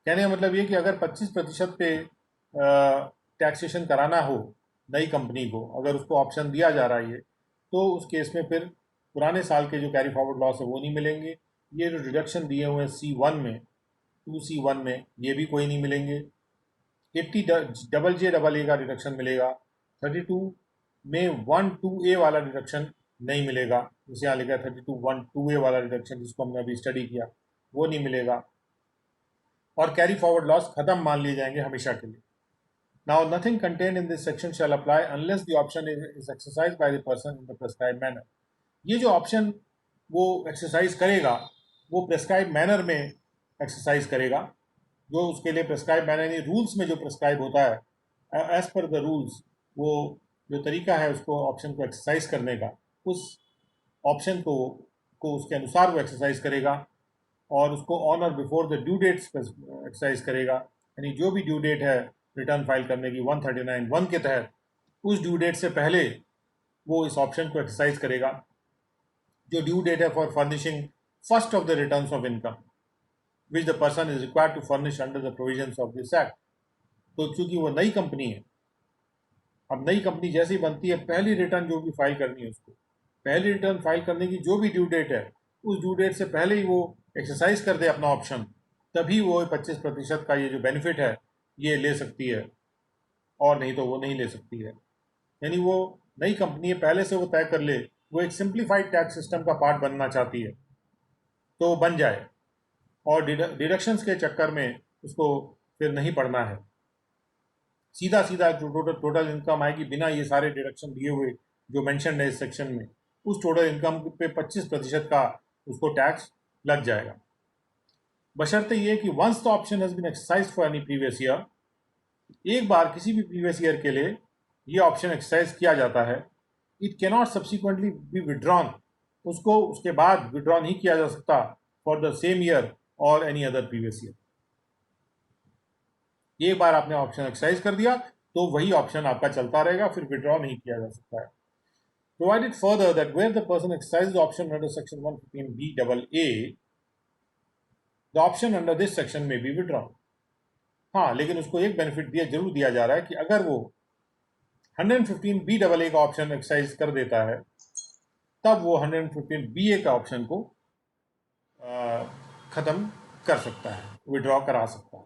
कहने का मतलब ये कि अगर 25% पे टैक्सेशन कराना हो नई कंपनी को, अगर उसको ऑप्शन दिया जा रहा है ये, तो उस केस में फिर पुराने साल के जो कैरी फॉरवर्ड लॉस है वो नहीं मिलेंगे। ये जो डिडक्शन दिए हुए हैं C1 में, 2C1 में, ये भी कोई नहीं मिलेंगे। 80JJA का डिडक्शन मिलेगा। 32 में 1(2)(a) वाला डिडक्शन नहीं मिलेगा, जिसे यहाँ लिखा है 32(1)(2)(a) वाला डिडक्शन, जिसको हमने अभी स्टडी किया, वो नहीं मिलेगा। और कैरी फॉरवर्ड लॉस खत्म मान लिए जाएंगे हमेशा के लिए। Now nothing contained in this section shall apply unless the option is exercised by the person in the prescribed manner. ये जो ऑप्शन वो एक्सरसाइज करेगा वो प्रेस्क्राइब मैनर में एक्सरसाइज करेगा, जो उसके लिए प्रेस्क्राइब मैनर यानी रूल्स में जो प्रेस्क्राइब होता है एज पर द रूल्स, वो जो तरीका है उसको ऑप्शन को एक्सरसाइज करने का, उस ऑप्शन को उसके अनुसार वो एक्सरसाइज करेगा और उसको on or before the due date exercise करेगा। यानी जो भी ड्यू डेट है रिटर्न फाइल करने की 139(1) के तहत, उस ड्यू डेट से पहले वो इस ऑप्शन को एक्सरसाइज करेगा। जो ड्यू डेट है for furnishing first of the returns of income which the person is required to furnish under the provisions of this act. तो चूंकि वो नई कंपनी है, अब नई कंपनी जैसे ही बनती है, पहली रिटर्न जो भी फाइल करनी है उसको, पहली रिटर्न फाइल करने की जो भी ड्यू डेट है, उस ड्यू डेट से पहले ही वो एक्सरसाइज कर दे अपना ऑप्शन, तभी वो 25% का ये जो बेनिफिट है ये ले सकती है, और नहीं तो वो नहीं ले सकती है। यानी वो नई कंपनी है, पहले से वो तय कर ले वो एक सिंप्लीफाइड टैक्स सिस्टम का पार्ट बनना चाहती है तो बन जाए, और डिडक्शंस के चक्कर में उसको फिर नहीं पड़ना है। सीधा सीधा जो टोटल इनकम आएगी बिना ये सारे डिडक्शन दिए हुए जो मेंशन है इस सेक्शन में, उस टोटल इनकम पे 25% का उसको टैक्स लग जाएगा। बशर्ते ये कि once the option has been exercise for any previous year, एक बार किसी भी प्रीवियस ईयर के लिए ये ऑप्शन एक्सरसाइज किया जाता है, it cannot subsequently be withdrawn, उसको उसके बाद विड्रॉ नहीं किया जा सकता फॉर द सेम ईयर और एनी अदर प्रीवियस ईयर। एक बार आपने ऑप्शन एक्सरसाइज कर दिया तो वही ऑप्शन आपका चलता रहेगा, फिर विड्रॉ नहीं किया जा सकता है। Provided further that where the person exercise the option under section 115(b)(a), the option under this section may be withdraw. हाँ, लेकिन उसको एक बेनिफिट जरूर दिया जा रहा है कि अगर वो 115(b)(a) का ऑप्शन एक्सरसाइज कर देता है, तब वो 115(b)(a) का ऑप्शन को ख़त्म कर सकता है, विड्रॉ करा सकता है।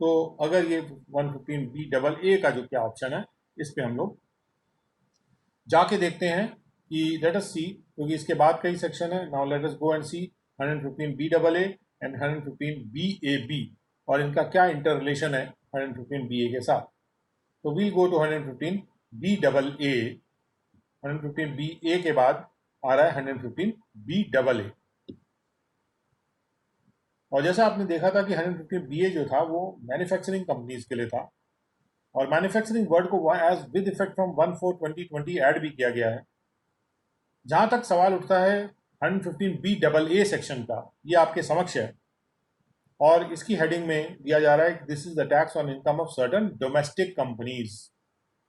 तो अगर ये 115(b)(a) का जो क्या ऑप्शन है, इस पे हम लोग जाके देखते हैं कि लेट अस सी, क्योंकि इसके बाद कई सेक्शन है। Now let us go and see 115(b)(a) and 115(b)(a)(b), और इनका क्या इंटर रिलेशन है 115(b)(a) के साथ। तो we'll go to 115(b)(a). 115(b)(a) के बाद आ रहा है 115(b)(a). और जैसा आपने देखा था कि 115(b)(a) जो था वो मैन्युफैक्चरिंग कंपनीज के लिए था, और मैन्युफैक्चरिंग वर्ड को as with effect from 1/4/2020 add भी किया गया है। जहां तक सवाल उठता है 115B AA सेक्शन का, ये आपके समक्ष है और इसकी हेडिंग में दिया जा रहा है कि this is the tax on income of certain domestic companies.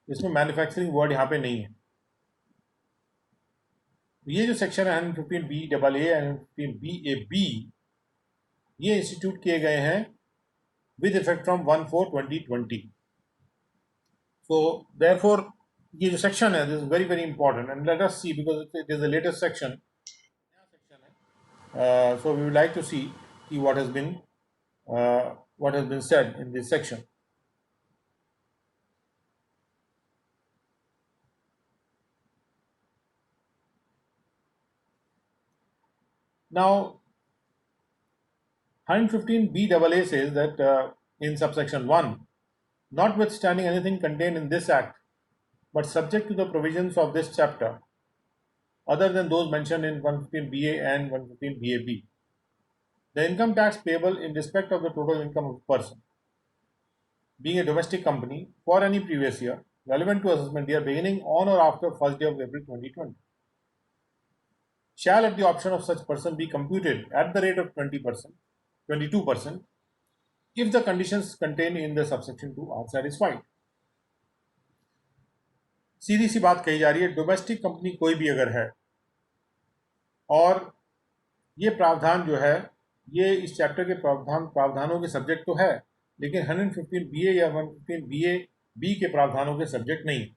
इसमें मैन्युफैक्चरिंग वर्ड यहाँ पे नहीं है। ये जो सेक्शन है 115BAA एंड 115BAB, ये इंस्टीट्यूट किए गए हैं with effect from 1/4/2020. So therefore ये जो सेक्शन है, this is very very important and let us see because it is the latest section. So we would like to see what has been said in this section. Now 115BAA says that in subsection 1, notwithstanding anything contained in this act but subject to the provisions of this chapter other than those mentioned in 115BA and 115BAB, the income tax payable in respect of the total income of a person being a domestic company for any previous year relevant to assessment year beginning on or after 1st day of April 2020 shall at the option of such person be computed at the rate of 22% if the conditions contained in the subsection 2 are satisfied. सीधी सी बात कही जा रही है, domestic company कोई भी अगर है और ये प्रावधान जो है ये इस चैप्टर के प्रावधानों के सब्जेक्ट तो है, लेकिन 115BA या 115BAB के प्रावधानों के सब्जेक्ट नहीं।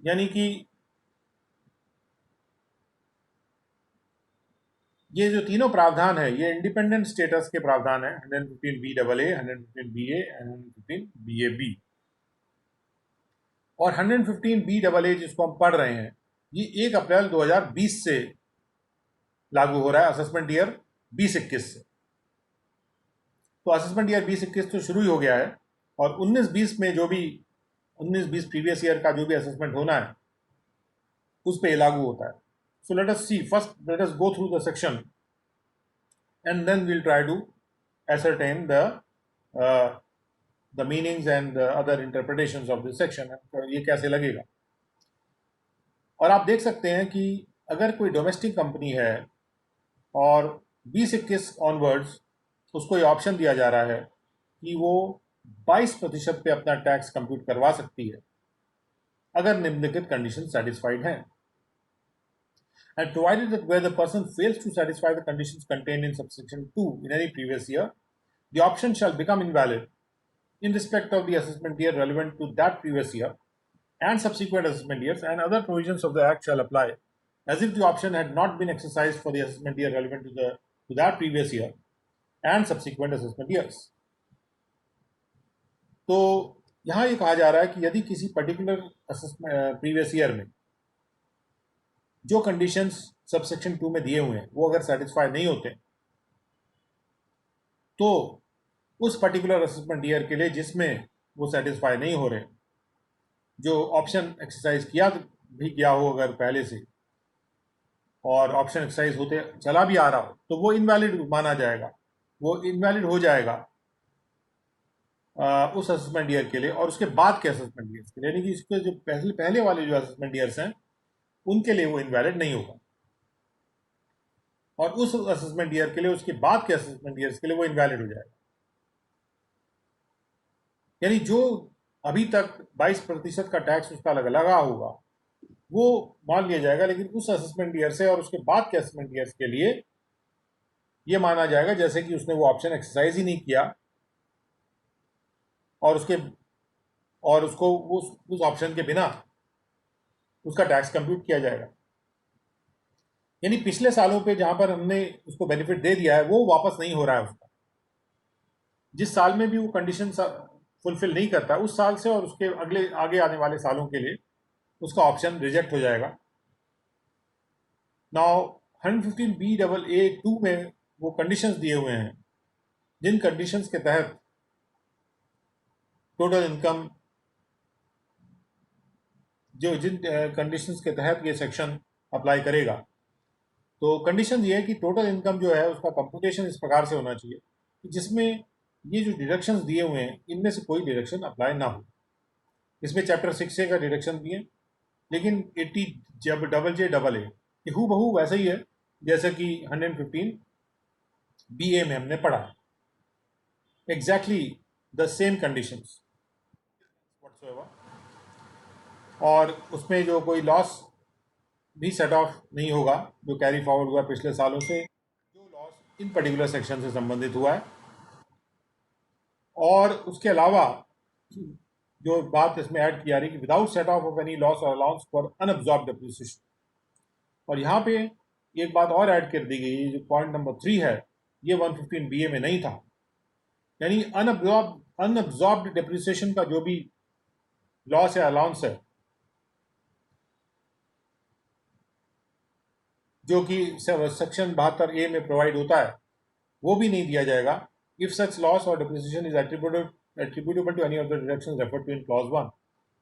यानी कि ये जो तीनों प्रावधान है ये इंडिपेंडेंट स्टेटस के प्रावधान है, 115BAA, 115BA एंड 115BAB। और 115BAA जिसको हम पढ़ रहे हैं ये 1 अप्रैल 2020 से लागू हो रहा है, असेसमेंट ईयर 2021 से। तो असेसमेंट ईयर 2021 तो शुरू ही हो गया है और 19-20 में जो भी 19-20 प्रीवियस ईयर का जो भी असेसमेंट होना है उस पर लागू होता है। So let us see, first let us go through the section and then we'll try to ascertain the meanings and the other interpretations of this section. ये कैसे लगेगा। और आप देख सकते हैं कि अगर कोई डोमेस्टिक कंपनी है और 2021 ऑनवर्ड्स उसको ये ऑप्शन दिया जा रहा है कि वो 22% पे अपना टैक्स कंप्यूट करवा सकती है अगर निम्नलिखित कंडीशन सेटिस्फाइड हैं, and provided that where the person fails to satisfy the conditions contained in subsection 2 in any previous year, the option shall become invalid in respect of the assessment year relevant to that previous year and subsequent assessment years, and other provisions of the act shall apply as if the option had not been exercised for the assessment year relevant to that previous year and subsequent assessment years. तो यहाँ ये कहा जा रहा है कि यदि किसी पर्टिकुलर प्रीवियस ईयर में जो कंडीशंस सबसेक्शन 2 में दिए हुए हैं वो अगर सेटिस्फाई नहीं होते तो उस पर्टिकुलर असेसमेंट ईयर के लिए जिसमें वो सेटिस्फाई नहीं हो रहे, जो ऑप्शन एक्सरसाइज किया हो अगर पहले से और ऑप्शन एक्सरसाइज होते चला भी आ रहा हो तो वो इनवैलिड माना जाएगा, वो इनवैलिड हो जाएगा उस असेसमेंट ईयर के लिए और उसके बाद के असेसमेंट ईयर्स के लिए। यानी कि इसके जो पहले वाले जो असेसमेंट ईयर्स हैं उनके लिए वो इनवैलिड नहीं होगा और उस असेसमेंट ईयर के लिए उसके बाद के असेसमेंट ईयर्स के लिए वो इनवैलिड हो जाएगा। यानी जो अभी तक 22% का टैक्स उसका लगा होगा वो मान लिया जाएगा, लेकिन उस असेसमेंट ईयर से और उसके बाद के असेसमेंट ईयर्स के लिए ये माना जाएगा जैसे कि उसने वो ऑप्शन एक्सरसाइज ही नहीं किया और उसको उस ऑप्शन के बिना उसका टैक्स कंप्यूट किया जाएगा। यानी पिछले सालों पे जहां पर हमने उसको बेनिफिट दे दिया है वो वापस नहीं हो रहा है उसका। जिस साल में भी वो कंडीशन फुलफिल नहीं करता उस साल से और उसके आगे आने वाले सालों के लिए उसका ऑप्शन रिजेक्ट हो जाएगा। नाउ 115BAA2 में वो कंडीशंस दिए हुए हैं जिन कंडीशंस के तहत टोटल इनकम जिन कंडीशंस के तहत ये सेक्शन अप्लाई करेगा। तो कंडीशन ये है कि टोटल इनकम जो है उसका कंप्यूटेशन इस प्रकार से होना चाहिए कि जिसमें ये जो डिडक्शंस दिए हुए हैं इनमें से कोई डिडक्शन अप्लाई ना हो। इसमें चैप्टर 6A का डिडक्शन दिए, लेकिन 80 जब डबल जे डबल ए ये हु बहू वैसा ही है जैसे कि 115 BA में हमने पढ़ा, exactly the same conditions whatsoever. और उसमें जो कोई लॉस भी सेट ऑफ नहीं होगा जो कैरी फॉरवर्ड हुआ पिछले सालों से, जो लॉस इन पर्टिकुलर सेक्शन से संबंधित हुआ है। और उसके अलावा जो बात इसमें ऐड की जा रही है कि without set of of any loss और अलाउंस फॉर अनअब्जॉर्ब डेप्रिसिएशन। और यहाँ पे एक बात और ऐड कर दी गई, जो पॉइंट नंबर 3 है, ये 115 BA में नहीं था। यानी अनअब्जॉर्ब्ड डेप्रिसिएशन का जो भी लॉस या अलाउंस है जो कि सेक्शन 72A में प्रोवाइड होता है, वो भी नहीं दिया जाएगा इफ सच लॉस और depreciation is attributable to any of the deductions referred to in clause 1।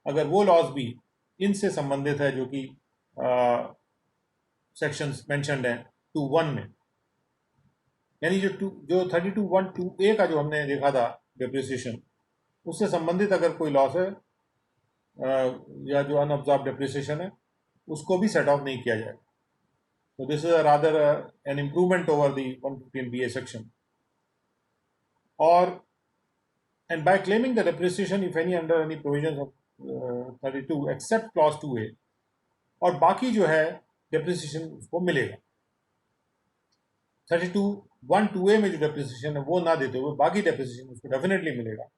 अगर वो लॉस भी इनसे संबंधित है जो कि सेक्शंस मेंशन्ड हैं 2(1) में, यानी जो 32(1)(2)A का जो हमने देखा था डेप्रिसिएशन, उससे संबंधित अगर कोई लॉस है या जो अनअब्जॉर्ब डेप्रिसिएशन है, उसको भी सेट ऑफ नहीं किया जाएगा। So this is rather an improvement over the 115 BA section. Or and by claiming the depreciation if any under any provisions of 32 except clause 2A, और बाकी जो है डेप्रिसिएशन उसको मिलेगा। 32(1)(2)A में जो डेप्रिसिएशन है वो ना देते हुए बाकी डेप्रिसिएशन उसको डेफिनेटली मिलेगा।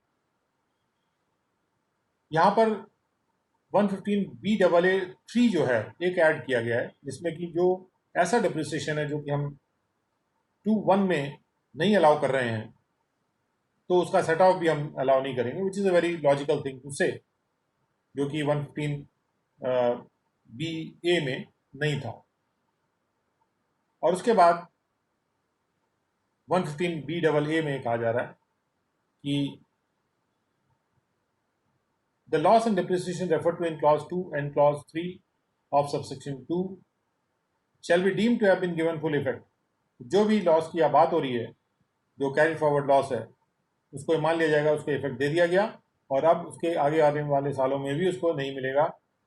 यहाँ पर 115BAA3 जो है एक ऐड किया गया है, जिसमें कि जो ऐसा डेप्रिसिएशन है जो कि हम 2(1) में नहीं अलाउ कर रहे हैं, तो उसका सेट ऑफ भी हम अलाउ नहीं करेंगे, which is a very logical thing to say, जो कि 115BA में नहीं था। और उसके बाद 115BAA में कहा जा रहा है कि the loss and depreciation referred to in clause 2 and clause 3 of subsection 2 shall be deemed to have been given full effect. जो भी लॉस की बात हो रही है, जो कैरी फॉरवर्ड लॉस है, उसको मान लिया जाएगा उसको इफेक्ट दे दिया गया, और अब उसके आगे आने वाले सालों में भी उसको नहीं मिलेगा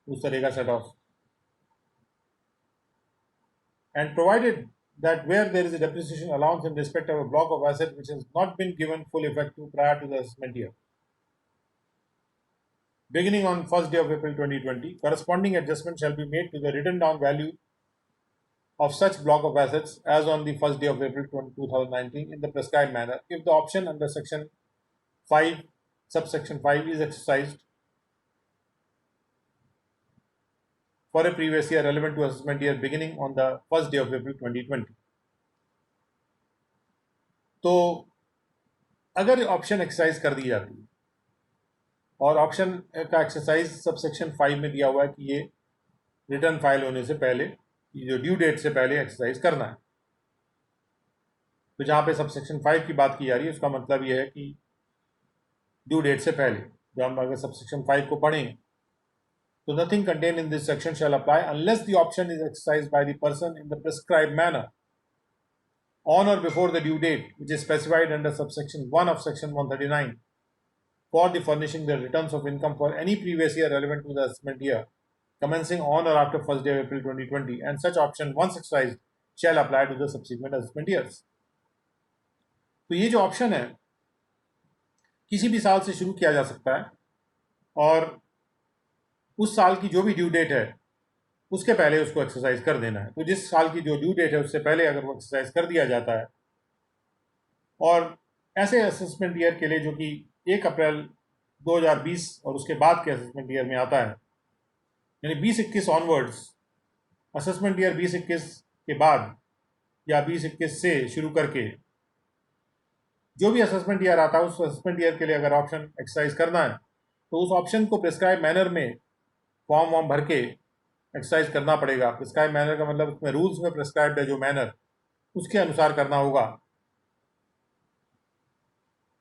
उस तरह का set of. And provided that where there is a depreciation allowance in respect of a block of asset which has not been given full effect to prior to the assessment year, beginning on 1st day of April 2020, corresponding adjustment shall be made to the written down value of such block of assets as on the 1st day of April 2019 in the prescribed manner if the option under section 5 subsection 5 is exercised for a previous year relevant to assessment year beginning on the 1st day of April 2020। तो अगर option exercise कर दी जाती है, और option का exercise subsection 5 में दिया हुआ है कि ये रिटर्न फाइल होने से पहले, जो ड्यू डेट से पहले एक्सरसाइज करना है, तो जहाँ पे सबसेक्शन 5 की बात की जा रही है उसका मतलब ये है कि ड्यू डेट से पहले। जब हम अगर सबसेक्शन 5 को पढ़ें तो nothing contained in this section shall apply unless the option is exercised by the person in the prescribed manner on or before the due date which is specified under subsection 1 of section 139 for the furnishing the returns of income for any previous year relevant to the assessment year commencing on or after 1st day of April 2020, and such option once exercised shall apply to the subsequent assessment years। तो ये जो option है किसी भी साल से शुरू किया जा सकता है, और उस साल की जो भी ड्यू डेट है उसके पहले उसको एक्सरसाइज कर देना है। तो जिस साल की जो ड्यू डेट है उससे पहले अगर वो एक्सरसाइज कर दिया जाता है, और ऐसे असेसमेंट ईयर के लिए जो कि 1 अप्रैल 2020 और उसके बाद के असेसमेंट ईयर में आता है, यानी 2021 ऑनवर्ड्स, असेसमेंट ईयर 2021 के बाद या 2021 से शुरू करके जो भी असेसमेंट ईयर आता है, उस असेसमेंट ईयर के लिए अगर ऑप्शन एक्सरसाइज करना है तो उस ऑप्शन को प्रिस्क्राइब मैनर में फॉर्म वॉर्म भर के एक्सरसाइज करना पड़ेगा। प्रिस्क्राइब मैनर का मतलब उसमें रूल्स में प्रिस्क्राइब्ड है जो मैनर, उसके अनुसार करना होगा।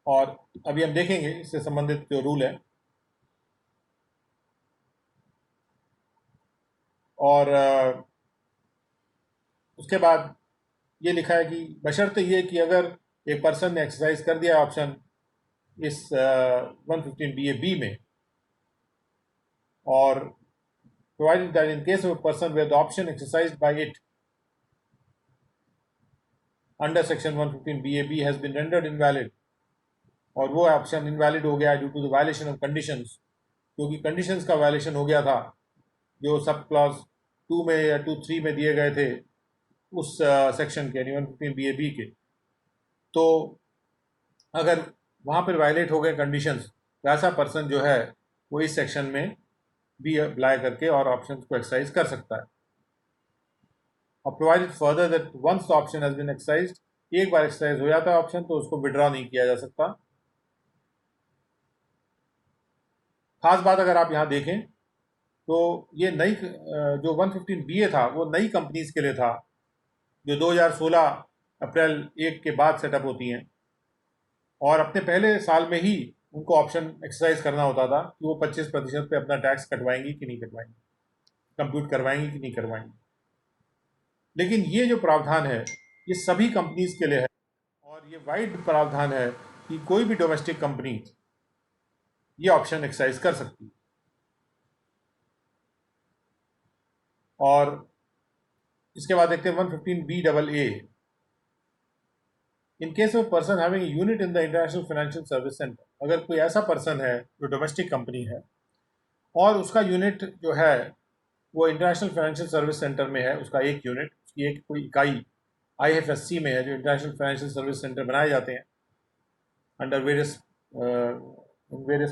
और अभी हम देखेंगे इससे संबंधित जो रूल है। और उसके बाद ये लिखा है कि बशर्ते ये कि अगर एक पर्सन ने एक्सरसाइज कर दिया ऑप्शन इस 115BA-B में, और provided that in case of a person where the option exercised by it under section 115BA-B has been rendered invalid, और वो ऑप्शन इनवैलिड हो गया due to the violation of conditions, क्योंकि कंडीशंस का violation हो गया था जो सब क्लॉज 2 में या 2(3) में दिए गए थे उस सेक्शन के, यानी 115BA-B के। तो अगर वहाँ पर वायलेट हो गए कंडीशंस, तो ऐसा पर्सन जो है वो इस सेक्शन में भी अप्लाई करके और ऑप्शन को एक्सरसाइज कर सकता है। और provided further that once the option has been exercised, एक बार एक्सरसाइज हो जाता है ऑप्शन तो उसको विड्रॉ नहीं किया जा सकता। खास बात अगर आप यहाँ देखें तो ये नई जो 115BA था वो नई कंपनीज के लिए था जो 2016 अप्रैल 1 के बाद सेटअप होती हैं, और अपने पहले साल में ही उनको ऑप्शन एक्सरसाइज करना होता था कि वो 25% पे अपना टैक्स कटवाएंगी कि नहीं कटवाएंगी, कंप्यूट करवाएंगी कि नहीं करवाएंगी। लेकिन ये जो प्रावधान है ये सभी कंपनीज के लिए है, और ये वाइड प्रावधान है कि कोई भी डोमेस्टिक कंपनी ये ऑप्शन एक्सरसाइज कर सकती है। और इसके बाद देखते हैं 115BAA। In case of person having unit in the international financial service centre, अगर कोई ऐसा पर्सन है जो डोमेस्टिक कंपनी है और उसका यूनिट जो है वो इंटरनेशनल फाइनेंशियल सर्विस सेंटर में है, उसका एक यूनिट, उसकी एक कोई इकाई IFSC में है, जो इंटरनेशनल फाइनेंशियल सर्विस सेंटर बनाए जाते हैं under various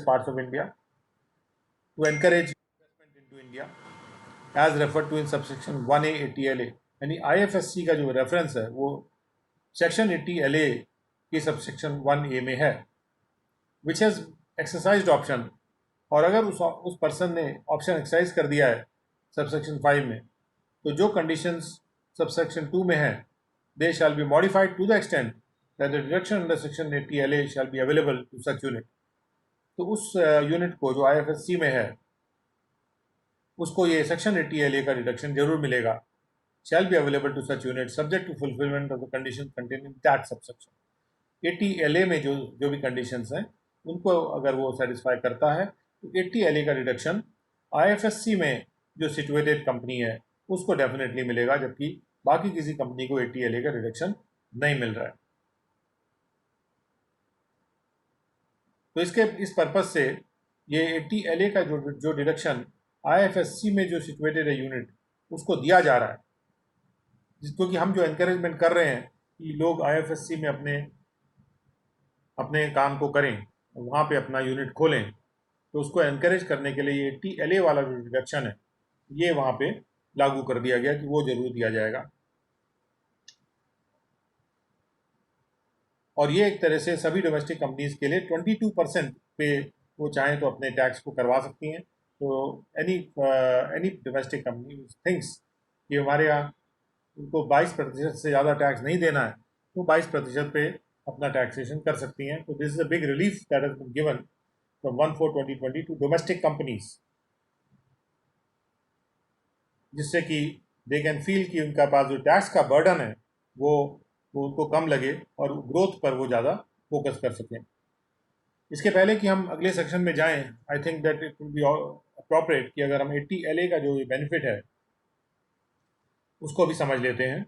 parts of India to encourage investment into India as referred to in subsection 1A ATLA। यानी IFSC का जो रेफरेंस है वो सेक्शन 80LA की सबसेक्शन 1A में है, विच हैज़ एक्सरसाइज्ड ऑप्शन। और अगर उस पर्सन ने ऑप्शन एक्सरसाइज कर दिया है सबसेक्शन 5 में, तो जो कंडीशंस सबसेक्शन 2 में है they shall be modified to the extent that the deduction under section 80LA shall be available to such unit. तो उस यूनिट को जो IFSC में है उसको ये सेक्शन 80LA का डिडक्शन जरूर मिलेगा, shall be available to such unit subject to fulfillment of the conditions contained in that subsection। 80LA में जो जो भी कंडीशंस हैं उनको अगर वो सेटिस्फाई करता है तो 80LA का डिडक्शन IFSC में जो सिचुएटेड कंपनी है उसको डेफिनेटली मिलेगा, जबकि बाकी किसी कंपनी को 80LA का डिडक्शन नहीं मिल रहा है। तो इसके इस पर्पज से ये 80LA का जो डिडक्शन IFSC में जो सिचुएटेड है यूनिट उसको दिया जा रहा है, जिसको कि हम जो एनकरेजमेंट कर रहे हैं कि लोग IFSC में अपने अपने काम को करें, वहाँ पे अपना यूनिट खोलें, तो उसको एनकरेज करने के लिए ये 80LA वाला जो डिडक्शन है ये वहाँ पे लागू कर दिया गया कि वो जरूर दिया जाएगा। और ये एक तरह से सभी डोमेस्टिक कंपनीज के लिए 22% पे वो चाहें तो अपने टैक्स को करवा सकती हैं। तो एनी डोमेस्टिक कंपनी थिंक्स कि हमारे यहाँ उनको 22% से ज़्यादा टैक्स नहीं देना है तो 22% पे अपना टैक्सेशन कर सकती हैं। तो this is a big relief that has been given from 1/4/2020 to domestic companies, जिससे कि दे कैन फील कि उनका पास जो टैक्स का बर्डन है वो उनको कम लगे और ग्रोथ पर वो ज़्यादा फोकस कर सकें। इसके पहले कि हम अगले सेक्शन में जाएं, I think that it will be appropriate कि अगर हम 80LA का जो बेनिफिट है उसको भी समझ लेते हैं।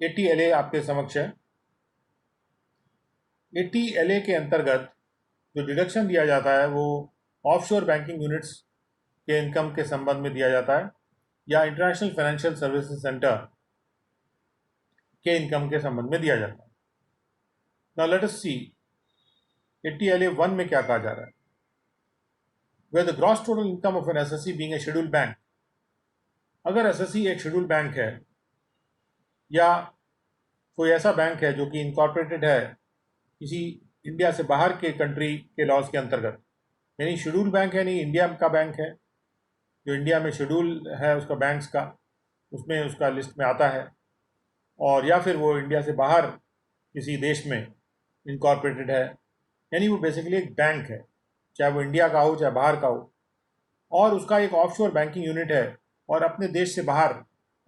ATLA आपके समक्ष है। ATLA के अंतर्गत जो डिडक्शन दिया जाता है वो ऑफशोर बैंकिंग यूनिट्स के इनकम के संबंध में दिया जाता है या इंटरनेशनल फाइनेंशियल सर्विसेज सेंटर के इनकम के संबंध में दिया जाता है। नाउ लेट अस सी ATLA 1 में क्या कहा जा रहा है। Where the gross total income of an SSE being a scheduled bank, अगर SSE एक शेड्यूल बैंक है या कोई ऐसा बैंक है जो कि इनकॉर्पोरेटेड है किसी इंडिया से बाहर के कंट्री के लॉज के अंतर्गत, यानी शेड्यूल बैंक है, नहीं इंडिया का बैंक है, जो इंडिया में शेड्यूल है उसका बैंक्स का उसमें उसका लिस्ट में आता है, और या फिर वो इंडिया से बाहर किसी देश में इनकॉर्पोरेटेड है, यानी वो बेसिकली एक बैंक है, चाहे वो इंडिया का हो चाहे बाहर का हो, और उसका एक ऑफशोर बैंकिंग यूनिट है और अपने देश से बाहर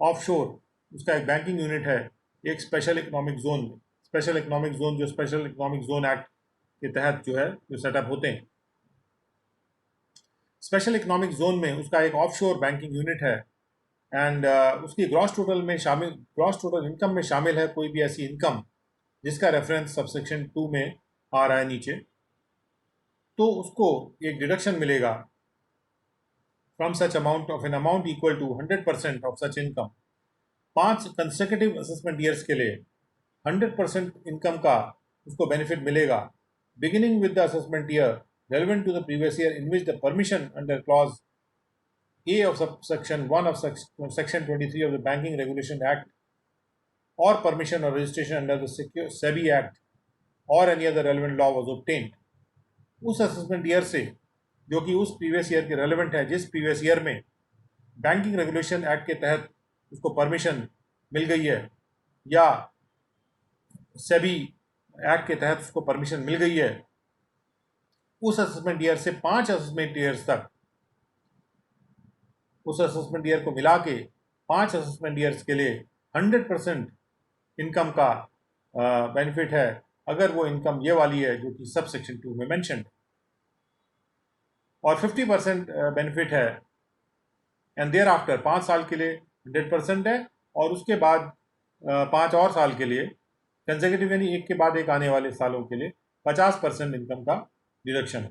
ऑफशोर उसका एक बैंकिंग यूनिट है एक स्पेशल इकोनॉमिक जोन में। स्पेशल इकोनॉमिक जोन जो स्पेशल इकोनॉमिक जोन एक्ट के तहत जो है जो सेटअप होते हैं। स्पेशल इकोनॉमिक जोन में उसका एक ऑफशोर बैंकिंग यूनिट है एंड उसकी ग्रॉस टोटल इनकम में शामिल है कोई भी ऐसी इनकम जिसका रेफरेंस सबसेक्शन 2 में आ रहा है नीचे, तो उसको एक डिडक्शन मिलेगा from such amount of an amount equal to 100% of such income. 5 consecutive assessment years के लिए 100% इनकम का उसको बेनिफिट मिलेगा, beginning with the assessment year relevant to the previous year in which the permission under clause A of subsection 1 of section 23 of the Banking Regulation Act or permission or registration under the SEBI Act or any other relevant law was obtained। उस assessment year से जो कि उस previous year के relevant है, जिस previous year में banking regulation act के तहत उसको परमिशन मिल गई है या सेबी एक्ट के तहत उसको परमिशन मिल गई है, उस असेसमेंट ईयर से 5 असेसमेंट ईयर्स तक, उस असेसमेंट ईयर को मिला के 5 असेसमेंट ईयर्स के लिए 100% इनकम का बेनिफिट है, अगर वो इनकम ये वाली है जो कि सब सेक्शन 2 में मेंशन है। और 50% बेनिफिट है एंड देयर आफ्टर 5 साल के लिए 100% है, और उसके बाद 5 और साल के लिए कंसेक्यूटिव यानी एक के बाद एक आने वाले सालों के लिए 50% इनकम का डिडक्शन है।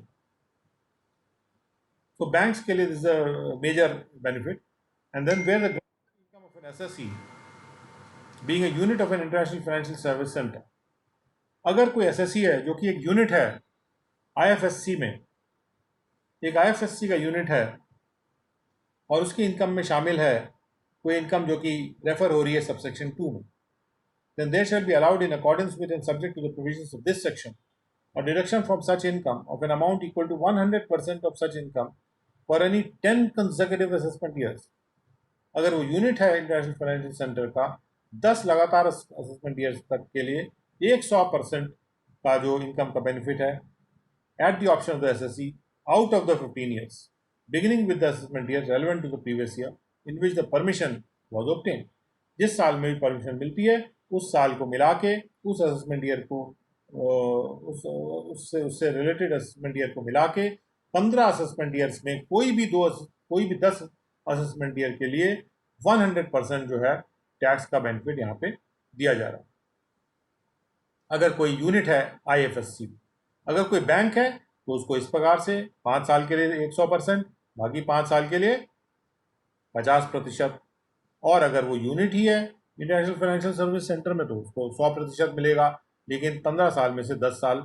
तो बैंक्स के लिए this is a major benefit. And then where the income of an assessee being a unit of an international financial service centre, अगर कोई एसएससी है जो कि एक यूनिट है आईएफएससी में, एक आईएफएससी का यूनिट है और उसकी इनकम में शामिल है कोई इनकम जो कि रेफर हो रही है सबसेक्शन 2 में, then they shall be allowed in accordance with and subject to the provisions of this section a deduction from such income of an amount equal to 100% of such income for any 10 consecutive assessment years। अगर वो unit है international financial centre का 10 लगातार assessment years तक के लिए 100% का जो इनकम का बेनिफिट है at the option of the SSE out of the 15 years beginning with the assessment year relevant to the previous year in which the permission was obtained। जिस साल में भी परमिशन मिलती है उस साल को मिला के उस असेसमेंट ईयर को उससे रिलेटेड असेसमेंट ईयर को मिला के 15 असेसमेंट ईयर्स में कोई भी 10 असेसमेंट ईयर के लिए 100% जो है टैक्स का बेनिफिट यहाँ पे दिया जा रहा है। अगर कोई यूनिट है आईएफएससी, अगर कोई बैंक है तो उसको इस प्रकार से 5 साल के लिए 100%, बाकी 5 साल के लिए 50%, और अगर वो यूनिट ही है इंटरनेशनल फाइनेंशियल सर्विस सेंटर में तो उसको 100% मिलेगा, लेकिन 15 साल में से 10 साल,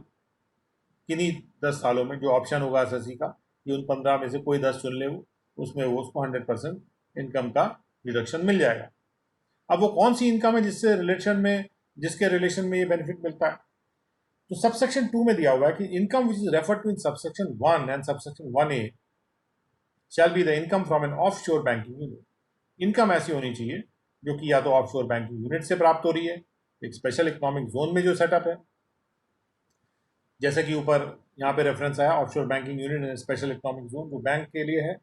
किन्हीं 10 सालों में जो ऑप्शन होगा एसएससी का कि उन 15 में से कोई 10 चुन ले, उसमें वो उसको 100% इनकम का डिडक्शन मिल जाएगा। अब वो कौन सी इनकम है जिसके रिलेशन में ये बेनिफिट मिलता है, तो सबसेक्शन 2 में दिया हुआ है कि income which is referred to in subsection 1 and subsection 1A shall be the income from an offshore banking unit. Income ऐसी होनी चाहिए जो कि या तो ऑफशोर बैंकिंग यूनिट से प्राप्त हो रही है, एक स्पेशल इकोनॉमिक जोन में जो सेटअप है, जैसे कि ऊपर यहाँ पे रेफरेंस आया offshore banking unit and special economic zone जो बैंक के लिए है,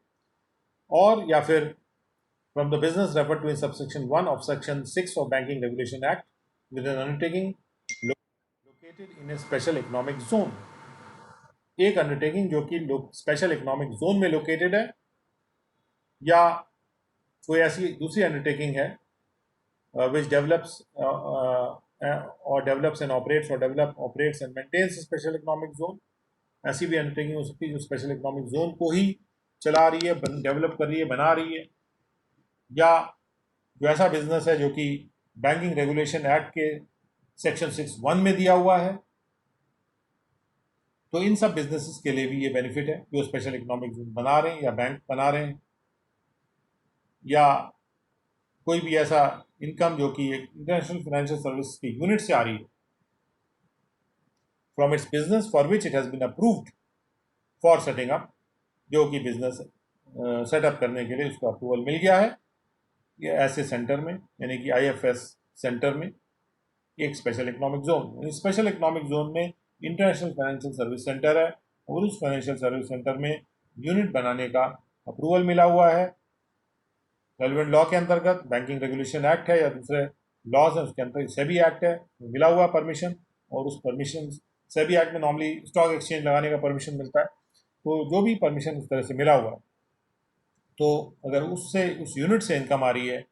और या फिर from the business refer to in subsection 1 of section 6 of banking regulation act with an undertaking located in a special economic zone. एक undertaking जो कि स्पेशल इकोनॉमिक जोन में लोकेटेड है, या कोई ऐसी दूसरी अंडरटेकिंग है which develops or develops and operates and maintains a special economic zone। ऐसी भी अंडरटेकिंग हो सकती है जो स्पेशल इकोनॉमिक जोन को ही चला रही है, डेवलप कर रही है, बना रही है, या जो ऐसा बिजनेस है जो कि बैंकिंग रेगुलेशन एक्ट के सेक्शन 6(1) में दिया हुआ है। तो इन सब बिजनेसेस के लिए भी ये बेनिफिट है जो स्पेशल इकोनॉमिक जोन बना रहे हैं या बैंक बना रहे हैं, या कोई भी ऐसा इनकम जो कि एक इंटरनेशनल फाइनेंशियल सर्विस की यूनिट से आ रही है from its business for which it has been approved for setting up, जो कि बिजनेस सेटअप करने के लिए उसको अप्रूवल मिल गया है ये ऐसे सेंटर में, यानी कि आईएफएस सेंटर में एक special economic zone. Special economic zone में इंटरनेशनल फाइनेंशियल सर्विस सेंटर है और उस फाइनेंशियल सर्विस सेंटर में यूनिट बनाने का अप्रूवल मिला हुआ है, रेलिवेंट लॉ के अंतर्गत बैंकिंग रेगुलेशन एक्ट है या दूसरे लॉज हैं उसके अंतर्गत सेबी एक्ट है, मिला हुआ परमिशन, और उस परमिशन सेबी एक्ट में नॉर्मली स्टॉक एक्सचेंज लगाने का परमिशन मिलता है। तो जो भी परमिशन इस तरह से मिला हुआ है, तो अगर उससे उस यूनिट से इनकम आ रही है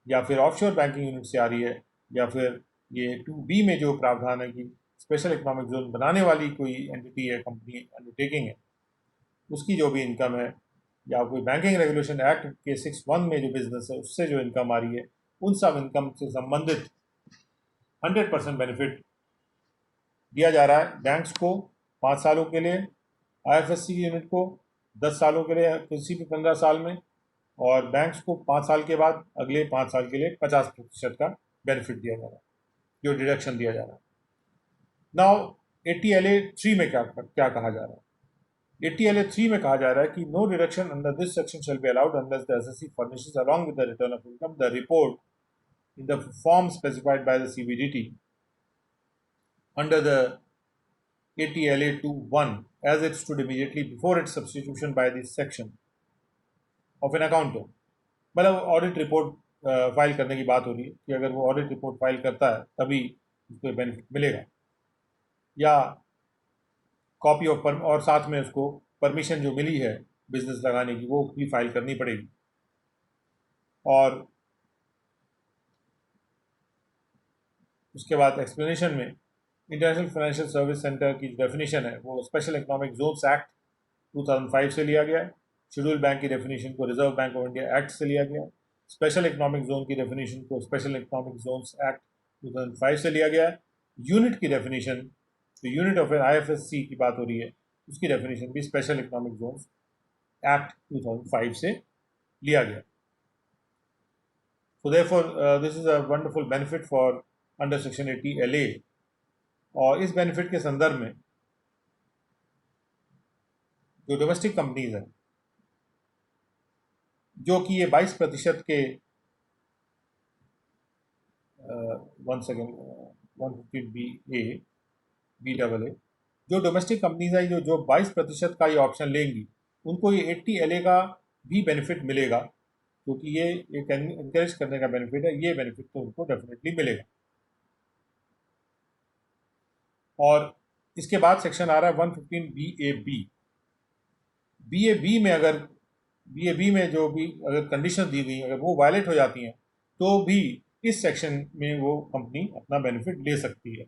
या फिर ऑफशोर बैंकिंग यूनिट से आ रही है या फिर ये 2B में जो प्रावधान है कि स्पेशल इकोनॉमिक जोन बनाने वाली कोई एंटिटी है, कंपनी अंडरटेकिंग है, उसकी जो भी इनकम है या कोई बैंकिंग रेगुलेशन एक्ट के 6(1) में जो बिजनेस है उससे जो इनकम आ रही है, उन सब इनकम से संबंधित 100% बेनिफिट दिया जा रहा है बैंक्स को 5 सालों के लिए, IFSC यूनिट को 10 सालों के लिए किसी भी 15 साल में, और बैंक्स को 5 साल के बाद अगले 5 साल के लिए 50% का बेनिफिट दिया जा रहा है, जो डिडक्शन दिया जा रहा है। नाउ ATLA 3 में क्या क्या कहा जा रहा है? ATLA 3 में कहा जा रहा है कि no deduction under this section shall be allowed unless the assessee furnishes along with the return of income the report in the form specified by the CBDT under the ATLA 2(1) as it stood immediately before its substitution by this section of an accountant। मतलब audit report file करने की बात हो रही है कि अगर वो ऑडिट रिपोर्ट फाइल करता है तभी उसको बेनिफिट मिलेगा, या कॉपी ऑफ और साथ में उसको परमिशन जो मिली है बिजनेस लगाने की वो भी फाइल करनी पड़ेगी। और उसके बाद एक्सप्लेनेशन में इंटरनेशनल फाइनेंशियल सर्विस सेंटर की डेफिनेशन है वो स्पेशल इकोनॉमिक जोन्स एक्ट 2005 से लिया गया है। शेड्यूल बैंक की डेफिनेशन को reserve bank of India act से लिया गया है। स्पेशल इकोनॉमिक जोन की डेफिनेशन को स्पेशल इकोनॉमिक जोन्स एक्ट 2005 से लिया गया है। यूनिट की डेफिनेशन, तो यूनिट ऑफ IFSC की बात हो रही है, उसकी डेफिनेशन भी स्पेशल इकोनॉमिक जोन्स एक्ट 2005 से लिया गया। So therefore, this is a wonderful benefit for under section 80LA। और इस बेनिफिट के संदर्भ में जो डोमेस्टिक कंपनीज हैं जो कि ये 22% के 115BA जो डोमेस्टिक कंपनीज है जो 22% का ये ऑप्शन लेंगी उनको ये 80LA का भी बेनिफिट मिलेगा, क्योंकि ये एक एनकरेज करने का बेनिफिट है। ये बेनिफिट तो उनको डेफिनेटली मिलेगा। और इसके बाद सेक्शन आ रहा है 115BAB। BAB में अगर BAB में जो भी अगर कंडीशन दी गई अगर वो वायलेट हो जाती हैं तो भी इस सेक्शन में वो कंपनी अपना बेनिफिट ले सकती है।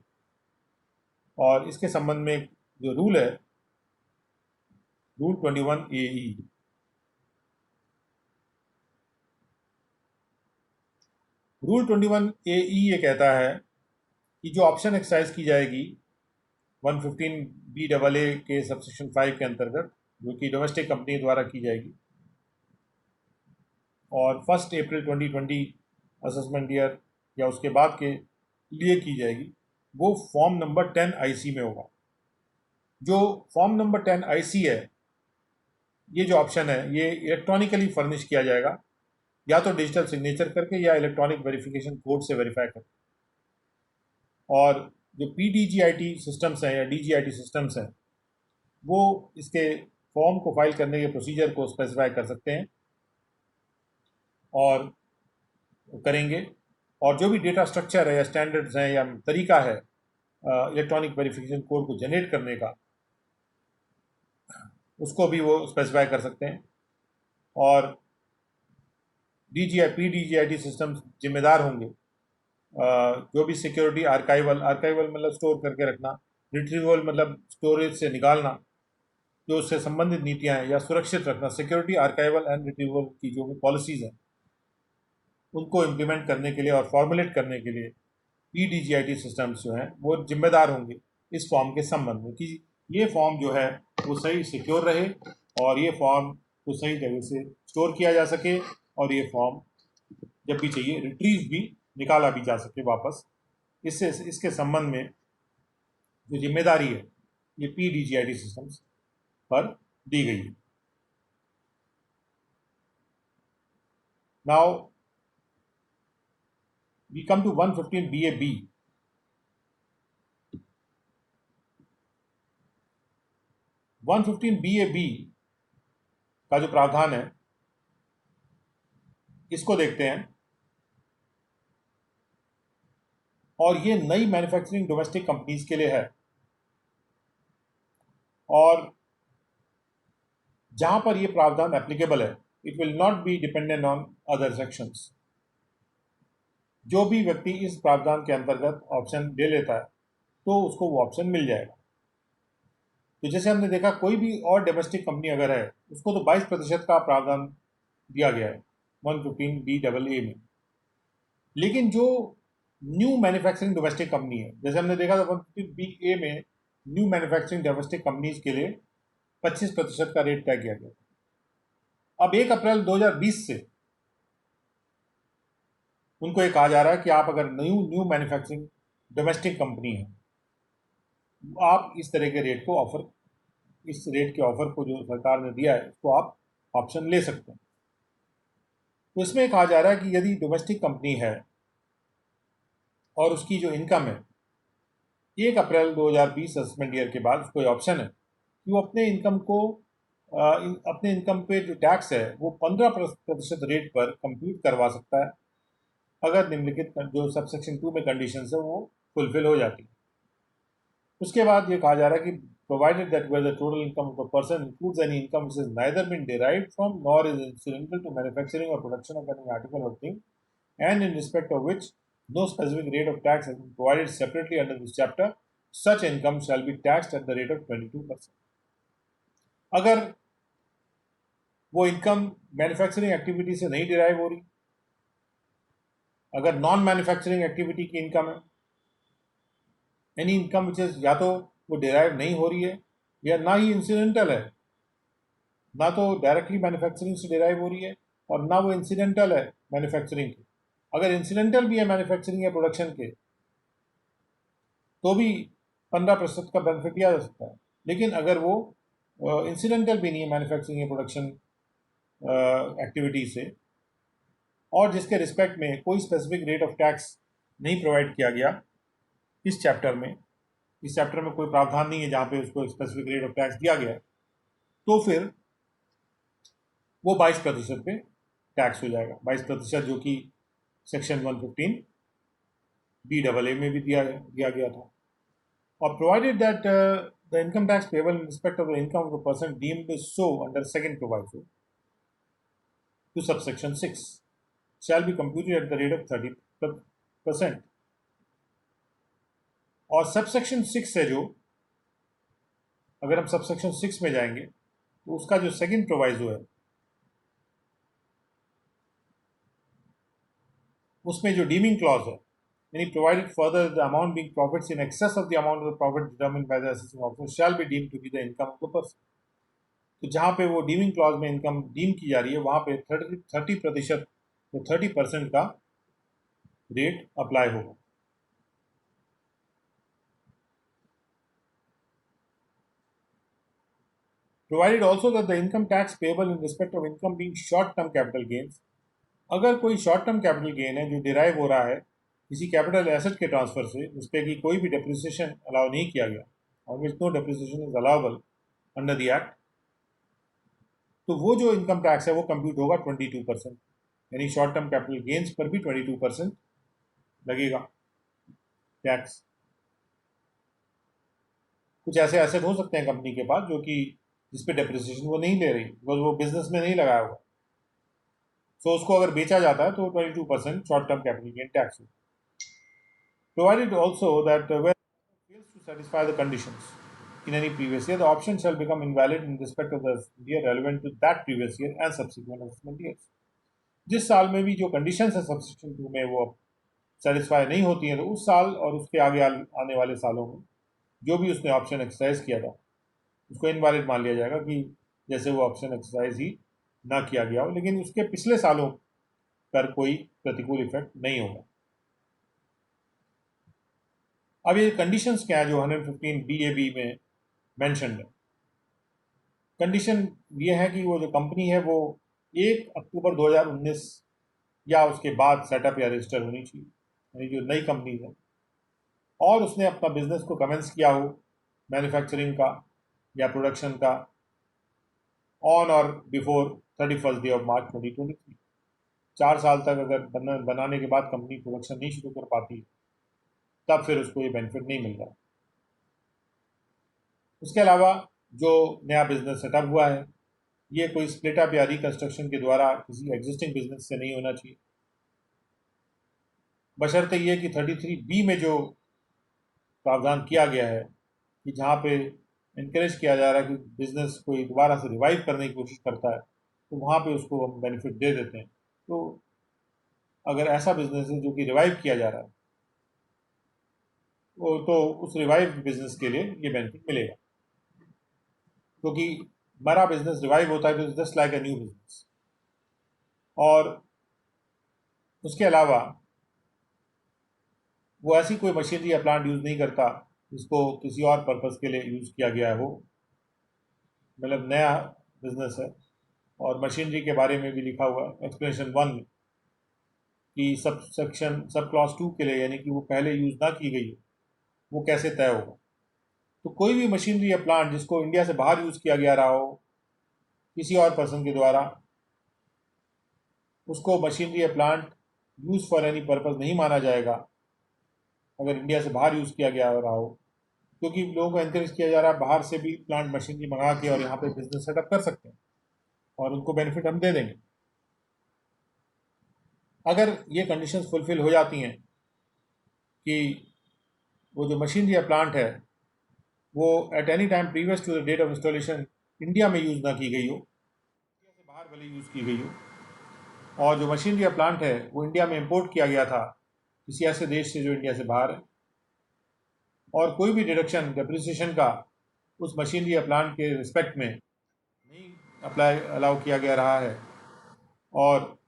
और इसके संबंध में जो रूल है, रूल 21AE, रूल 21AE ये कहता है कि जो ऑप्शन एक्सरसाइज की जाएगी 115BAA के सबसेक्शन 5 के अंतर्गत, जो कि डोमेस्टिक कंपनी द्वारा की जाएगी और 1 अप्रैल 2020 असेसमेंट ईयर या उसके बाद के लिए की जाएगी, वो फॉर्म नंबर 10 IC में होगा। जो फॉर्म नंबर 10 IC है, ये जो ऑप्शन है ये इलेक्ट्रॉनिकली फर्निश किया जाएगा, या तो डिजिटल सिग्नेचर करके या इलेक्ट्रॉनिक वेरिफिकेशन कोड से वेरीफाई करके। और जो PDGIT सिस्टम्स हैं या DGIT सिस्टम्स हैं वो इसके फॉर्म को फाइल करने के प्रोसीजर को स्पेसिफाई कर सकते हैं और करेंगे। और जो भी डेटा स्ट्रक्चर है या स्टैंडर्ड्स हैं या तरीका है इलेक्ट्रॉनिक वेरिफिकेशन कोड को जनरेट करने का, उसको भी वो स्पेसिफाई कर सकते हैं। और PDGIT सिस्टम जिम्मेदार होंगे जो भी सिक्योरिटी आर्काइवल मतलब स्टोर करके रखना, रिट्रीवल मतलब स्टोरेज से निकालना, जो उससे संबंधित नीतियां हैं, या सुरक्षित रखना, सिक्योरिटी आर्काइवल एंड रिट्रीवल की जो भी पॉलिसीज हैं उनको इम्प्लीमेंट करने के लिए और फॉर्मुलेट करने के लिए PDGIT सिस्टम्स जो हैं वो जिम्मेदार होंगे इस फॉर्म के संबंध में कि ये फॉर्म जो है वो सही सिक्योर रहे और ये फॉर्म को सही जगह से स्टोर किया जा सके और ये फॉर्म जब भी चाहिए रिट्रीव भी निकाला भी जा सके वापस। इससे इसके संबंध में जो जिम्मेदारी है ये PDGIT सिस्टम्स पर दी गई है। Now we come to 115BAB। 115BAB का जो प्रावधान है इसको देखते हैं। और ये नई मैन्युफैक्चरिंग डोमेस्टिक कंपनीज के लिए है, और जहां पर ये प्रावधान एप्लीकेबल है, it will not be dependent on other sections. जो भी व्यक्ति इस प्रावधान के अंतर्गत ऑप्शन ले लेता है तो उसको वो ऑप्शन मिल जाएगा। तो जैसे हमने देखा, कोई भी और डोमेस्टिक कंपनी अगर है उसको तो 22% का प्रावधान दिया गया है 115BAA में। लेकिन जो न्यू मैन्युफैक्चरिंग डोमेस्टिक कंपनी है, जैसे हमने देखा था 115BA में न्यू मैन्युफैक्चरिंग डोमेस्टिक कंपनीज के लिए 25% का रेट तय किया गया। अब 1 अप्रैल 2020 से उनको ये कहा जा रहा है कि आप अगर new new manufacturing domestic company है, आप इस तरह के रेट को ऑफर, इस रेट के ऑफर को जो सरकार ने दिया है उसको आप ऑप्शन ले सकते हैं। तो इसमें कहा जा रहा है कि यदि डोमेस्टिक कंपनी है और उसकी जो इनकम है 1 अप्रैल 2020 असेसमेंट ईयर के बाद, उसको ऑप्शन है कि वो अपने इनकम को अपने इनकम पे जो टैक्स है वो 15% रेट पर कंप्यूट करवा सकता है, अगर निम्नलिखित जो सबसेक्शन 2 में कंडीशन है वो फुलफिल हो जाती है। उसके बाद ये कहा जा रहा है कि provided that where the total income of a person includes any income which has neither been derived from nor is incidental to manufacturing or production of any article or thing, and in respect of which no specific rate of tax has been provided separately under this chapter, such income shall be taxed at the rate of 22%. अगर वो income manufacturing activity से नहीं derive हो रही, अगर non manufacturing activity की income है, any income which is, या तो वो डिराइव नहीं हो रही है या ना ही इंसिडेंटल है, ना तो डायरेक्टली मैन्युफैक्चरिंग से डिराइव हो रही है और ना वो इंसिडेंटल है मैन्युफैक्चरिंग के। अगर इंसिडेंटल भी है मैन्युफैक्चरिंग या प्रोडक्शन के तो भी 15% का बेनिफिट दिया जा सकता है। लेकिन अगर वो इंसिडेंटल भी नहीं है मैन्युफैक्चरिंग या प्रोडक्शन एक्टिविटी से, और जिसके रिस्पेक्ट में कोई स्पेसिफिक रेट ऑफ टैक्स नहीं प्रोवाइड किया गया इस चैप्टर में, इस चैप्टर में कोई प्रावधान नहीं है जहाँ पे उसको स्पेसिफिक रेट ऑफ टैक्स दिया गया है, तो फिर वो 22% पे टैक्स हो जाएगा। 22%, जो कि सेक्शन 115BAA में भी दिया गया था। और provided that the income tax payable in respect of the income of the person deemed so under second proviso to subsection 6 shall be computed at the rate of 30%। और सबसेक्शन 6 है जो, अगर हम सबसेक्शन 6 में जाएंगे तो उसका जो सेकंड प्रोवाइजो है उसमें जो डीमिंग क्लॉज है, यानी provided further the amount being profits in excess of the amount of the profit determined by the assessing officer shall be deemed to be the income of the person. तो जहाँ पे वो deeming clause में income deem की जा रही है वहाँ पे 30% तो 30% का रेट अप्लाई होगा। Provided also that the income tax payable in respect of income being short-term capital gains, अगर कोई शॉर्ट टर्म कैपिटल गेन है जो डिराइव हो रहा है किसी कैपिटल एसेट के ट्रांसफर से जिसपे कि कोई भी डेप्रिसिएशन अलाउ नहीं किया गया, और which no depreciation is allowable under the act, तो वो जो इनकम टैक्स है वो कंप्यूट होगा 22%, यानी शॉर्ट टर्म कैपिटल गेन्स पर भी 22% लगेगा टैक्स। कुछ ऐसे एसेट हो सकते हैं कंपनी के पास जो कि जिसपे डेप्रिसिएशन वो नहीं ले रही बिकॉज वो बिजनेस में नहीं लगाया होगा, तो उसको अगर बेचा जाता है तो 22% short term capital gain tax होगा। Provided also that where fails to satisfy the conditions in any previous year, the option shall become invalid in respect of the year relevant to that previous year and subsequent assessment years. जिस साल में भी जो conditions है subsection 2 में वो satisfy नहीं होती हैं, तो उस साल और उसके आगे आने वाले सालों में जो भी उसने ऑप्शन एक्सरसाइज किया था उसको इनवैलिड मान लिया जाएगा कि जैसे वो ऑप्शन एक्सरसाइज ही ना किया गया हो, लेकिन उसके पिछले सालों पर कोई प्रतिकूल इफेक्ट नहीं होगा। अब ये कंडीशंस क्या है जो 115BAB में मेंशन है। कंडीशन ये है कि वो जो कंपनी है वो 1 अक्टूबर 2019 या उसके बाद सेटअप या रजिस्टर होनी चाहिए, यानी जो नई कंपनी है, और उसने अपना बिजनेस को कमेंस किया हो मैन्युफैक्चरिंग का या प्रोडक्शन का on or before 31 day of मार्च 2023। 4 साल तक अगर बनाने के बाद कंपनी प्रोडक्शन नहीं शुरू कर पाती, तब फिर उसको ये बेनिफिट नहीं मिल रहा। उसके अलावा जो नया बिजनेस सेटअप हुआ है, ये कोई स्प्लिट अप या रिकंस्ट्रक्शन के द्वारा किसी एग्जिस्टिंग बिजनेस से नहीं होना चाहिए, बशर्ते ये कि 33B में जो प्रावधान किया गया है कि जहाँ पे इनक्रेज किया जा रहा है कि बिजनेस कोई दोबारा से रिवाइव करने की कोशिश करता है, तो वहाँ पे उसको हम बेनिफिट दे देते हैं। तो अगर ऐसा बिजनेस है जो कि रिवाइव किया जा रहा है, तो उस रिवाइव बिजनेस के लिए ये बेनिफिट मिलेगा, क्योंकि मरा बिजनेस रिवाइव होता है तो just like a new business. और उसके अलावा वो ऐसी कोई मशीनरी या प्लांट यूज़ नहीं करता जिसको किसी और पर्पज़ के लिए यूज़ किया गया हो, मतलब नया बिजनेस है। और मशीनरी के बारे में भी लिखा हुआ है एक्सप्लेनेशन 1 में कि सब क्लॉज 2 के लिए, यानी कि वो पहले यूज़ ना की गई है, वो कैसे तय होगा। तो कोई भी मशीनरी या प्लांट जिसको इंडिया से बाहर यूज़ किया गया रहा हो किसी और पर्सन के द्वारा, उसको मशीनरी या plant use for any purpose नहीं माना जाएगा अगर इंडिया से बाहर यूज़ किया गया रहा हो, क्योंकि लोगों को एनकरेज किया जा रहा है बाहर से भी प्लांट मशीनरी मंगा के और यहाँ पे बिजनेस सेटअप कर सकते हैं और उनको बेनिफिट हम दे देंगे। अगर ये कंडीशंस फुलफिल हो जाती हैं कि वो जो मशीनरी या प्लांट है वो at any time previous to the date of installation India में यूज़ ना की गई हो, इंडिया से बाहर भले यूज़ की गई हो, और जो मशीनरी या प्लांट है वो इंडिया में इंपोर्ट किया गया था किसी ऐसे देश से जो इंडिया से बाहर है, और कोई भी डिडक्शन डेप्रिसिएशन का उस मशीनरी या प्लांट के रिस्पेक्ट में नहीं अलाउ किया गया रहा है, और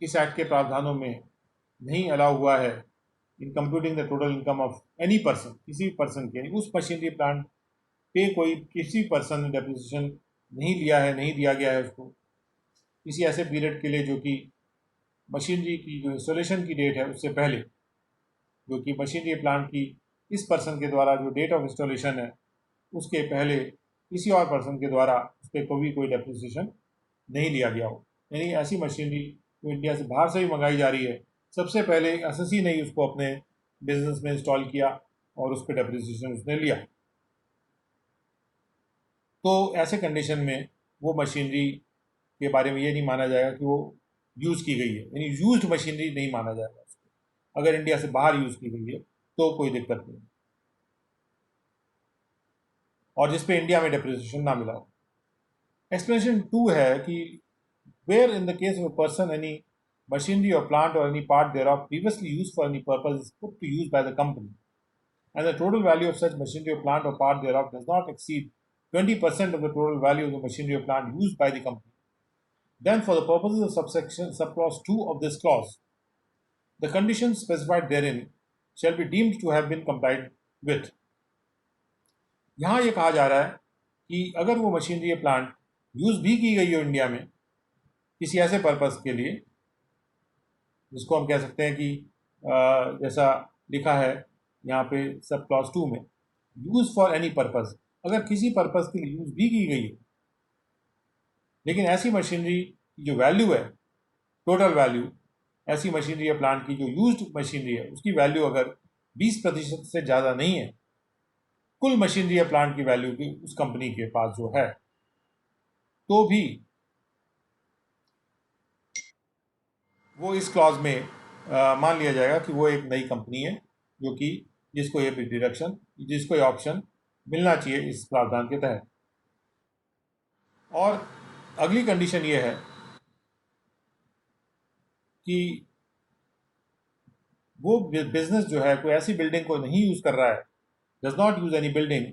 इस एक्ट के प्रावधानों में नहीं अलाउ हुआ है in computing the total income of any person, किसी भी पर्सन के, उस मशीनरी प्लांट पे कोई किसी पर्सन ने डेप्रिसिएशन नहीं लिया है, नहीं दिया गया है उसको किसी ऐसे पीरियड के लिए जो कि मशीनरी की जो इंस्टॉलेशन की डेट है उससे पहले, जो कि मशीनरी प्लांट की इस पर्सन के द्वारा जो डेट ऑफ इंस्टॉलेशन है उसके पहले किसी और पर्सन के द्वारा उस पर कभी कोई डेप्रिसिएशन नहीं लिया गया हो। यानी ऐसी मशीनरी जो इंडिया से बाहर से भी मंगाई जा रही है, सबसे पहले एसएससी ने ही उसको अपने बिजनेस में इंस्टॉल किया और उस पर डेप्रिसिएशन उसने लिया, तो ऐसे कंडीशन में वो मशीनरी के बारे में ये नहीं माना जाएगा कि वो यूज़ की गई है, यानी यूज्ड मशीनरी नहीं माना जाएगा उसको। अगर इंडिया से बाहर यूज़ की गई है तो कोई दिक्कत नहीं, और जिसपे इंडिया में डेप्रिसिएशन ना मिला हो। एक्सप्लेनेशन 2 है कि where in the case of a person any machinery or plant or any part thereof previously used for any purpose is put to use by the company, and the total value of such machinery or plant or part thereof does not exceed 20% of the total value of the machinery or plant used by the company, then for the purposes of subclause 2 of this clause, the conditions specified therein shall be deemed to have been complied with. यहाँ ये कहा जा रहा है कि अगर वो machinery या प्लांट यूज़ भी की गई हो इंडिया में किसी ऐसे पर्पस के लिए जिसको हम कह सकते हैं कि जैसा लिखा है यहाँ पे सब क्लॉज 2 में, यूज़ फॉर एनी पर्पस, अगर किसी पर्पस के लिए यूज़ भी की गई है, लेकिन ऐसी मशीनरी की जो वैल्यू है, टोटल वैल्यू ऐसी मशीनरी या प्लांट की जो यूज्ड मशीनरी है उसकी वैल्यू अगर 20% से ज़्यादा नहीं है कुल मशीनरी या प्लांट की वैल्यू की उस कंपनी के पास जो है, तो भी वो इस क्लॉज में मान लिया जाएगा कि वो एक नई कंपनी है जो कि जिसको ये डिडक्शन, जिसको ये ऑप्शन मिलना चाहिए इस प्रावधान के तहत। और अगली कंडीशन ये है कि वो बिजनेस जो है कोई ऐसी बिल्डिंग को नहीं यूज़ कर रहा है, does not use any building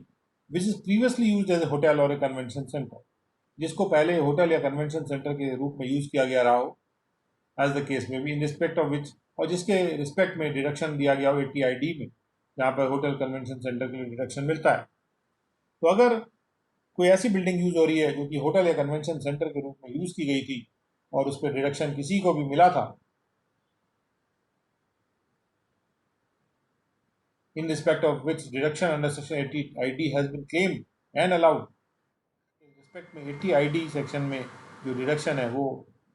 which is previously use as a hotel or a convention centre, जिसको पहले होटल या कन्वेंशन सेंटर के रूप में यूज़ किया गया रहा हो, एज द केस में भी, इन रिस्पेक्ट ऑफ विच, और जिसके रिस्पेक्ट में डिडक्शन दिया गया हो 80ID में, जहाँ पर होटल कन्वेंशन सेंटर के लिए डिडक्शन मिलता है। तो अगर कोई ऐसी बिल्डिंग यूज़ हो रही है जो कि होटल या कन्वेंशन सेंटर के रूप में यूज़ की गई थी और उस पर डिडक्शन किसी को भी मिला था, in respect of which deduction under section 80ID has been claimed and allowed, in respect में 80ID सेक्शन में जो डिडक्शन है वो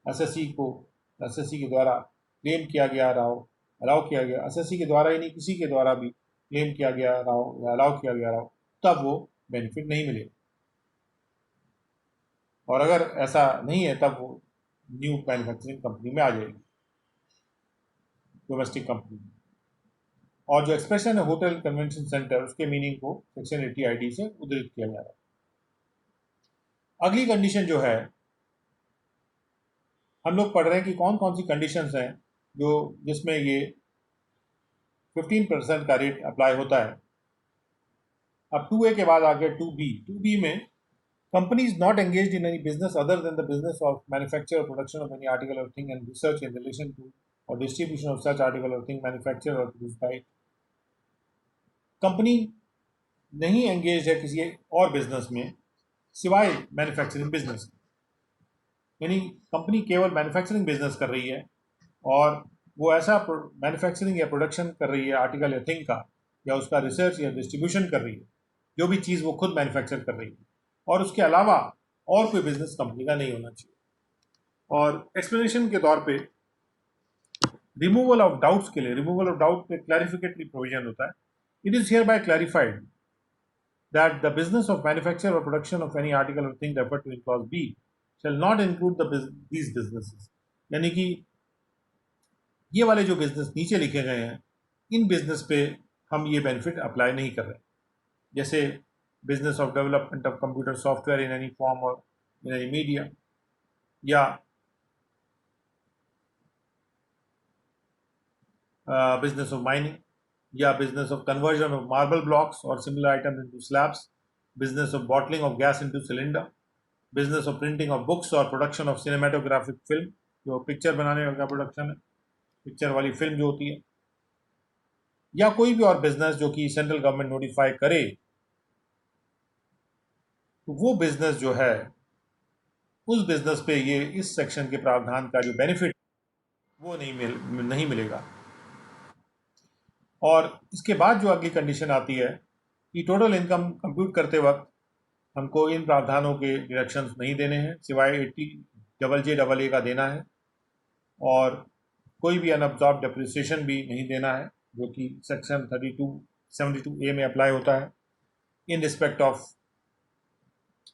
एसएससी के द्वारा क्लेम किया गया रहा हो, अलाउ किया गया, एसएससी के द्वारा ही नहीं किसी के द्वारा भी क्लेम किया गया रहा हो या अलाउ किया गया रहा हो, तब वो बेनिफिट नहीं मिलेगा। और अगर ऐसा नहीं है तब वो न्यू मैन्युफैक्चरिंग कंपनी में आ जाएगी, डोमेस्टिक कंपनी। और जो एक्सप्रेशन है होटल कन्वेंशन सेंटर, उसके मीनिंग को सेक्शन 80 आईडी से उद्धृत किया जा रहा है। अगली कंडीशन जो है, हम लोग पढ़ रहे हैं कि कौन कौन सी कंडीशंस हैं जो जिसमें ये 15% का रेट अप्लाई होता है। अब 2A के बाद आ गया 2B। 2B में company is not engaged in any business other than the business of manufacture or production of any article or thing and research in relation to or distribution of such article or thing manufactured or produced by it. Company नहीं engage है किसी और business में सिवाय manufacturing business, यानी company केवल manufacturing business कर रही है और वो ऐसा मैन्युफैक्चरिंग या प्रोडक्शन कर रही है आर्टिकल या थिंग का, या उसका रिसर्च या डिस्ट्रीब्यूशन कर रही है, जो भी चीज़ वो खुद मैन्युफैक्चर कर रही है, और उसके अलावा और कोई बिजनेस कंपनी का नहीं होना चाहिए। और एक्सप्लेनेशन के तौर पे रिमूवल ऑफ डाउट्स के लिए, रिमूवल ऑफ डाउट पे क्लैरिफिकेटरी प्रोविजन होता है। It is here bye clarified that the business of manufacture or production of any article or thing referred to in clause B shall not include these businesses। यानी कि ये वाले जो business नीचे लिखे गए हैं, इन बिजनेस पे हम ये बेनिफिट अप्लाई नहीं कर रहे। जैसे business of development of computer software in any form और इन एनी मीडिया, या business of mining, या business of conversion of marble blocks or similar items into slabs, business of bottling of gas into cylinder, business of printing of books or production of cinematographic film, जो picture बनाने का production है, picture वाली film जो होती है, या कोई भी और बिजनेस जो कि सेंट्रल गवर्नमेंट नोटिफाई करे, तो वो बिजनेस जो है उस बिजनेस पे ये इस सेक्शन के प्रावधान का जो बेनिफिट वो नहीं मिलेगा। और इसके बाद जो अगली कंडीशन आती है कि टोटल इनकम कंप्यूट करते वक्त हमको इन प्रावधानों के डिडक्शंस नहीं देने हैं, सिवाय 80JJAA का देना है, और कोई भी अनअब्जॉर्ब डेप्रिसिएशन भी नहीं देना है, जो कि सेक्शन 3272A में अप्लाई होता है इन respect of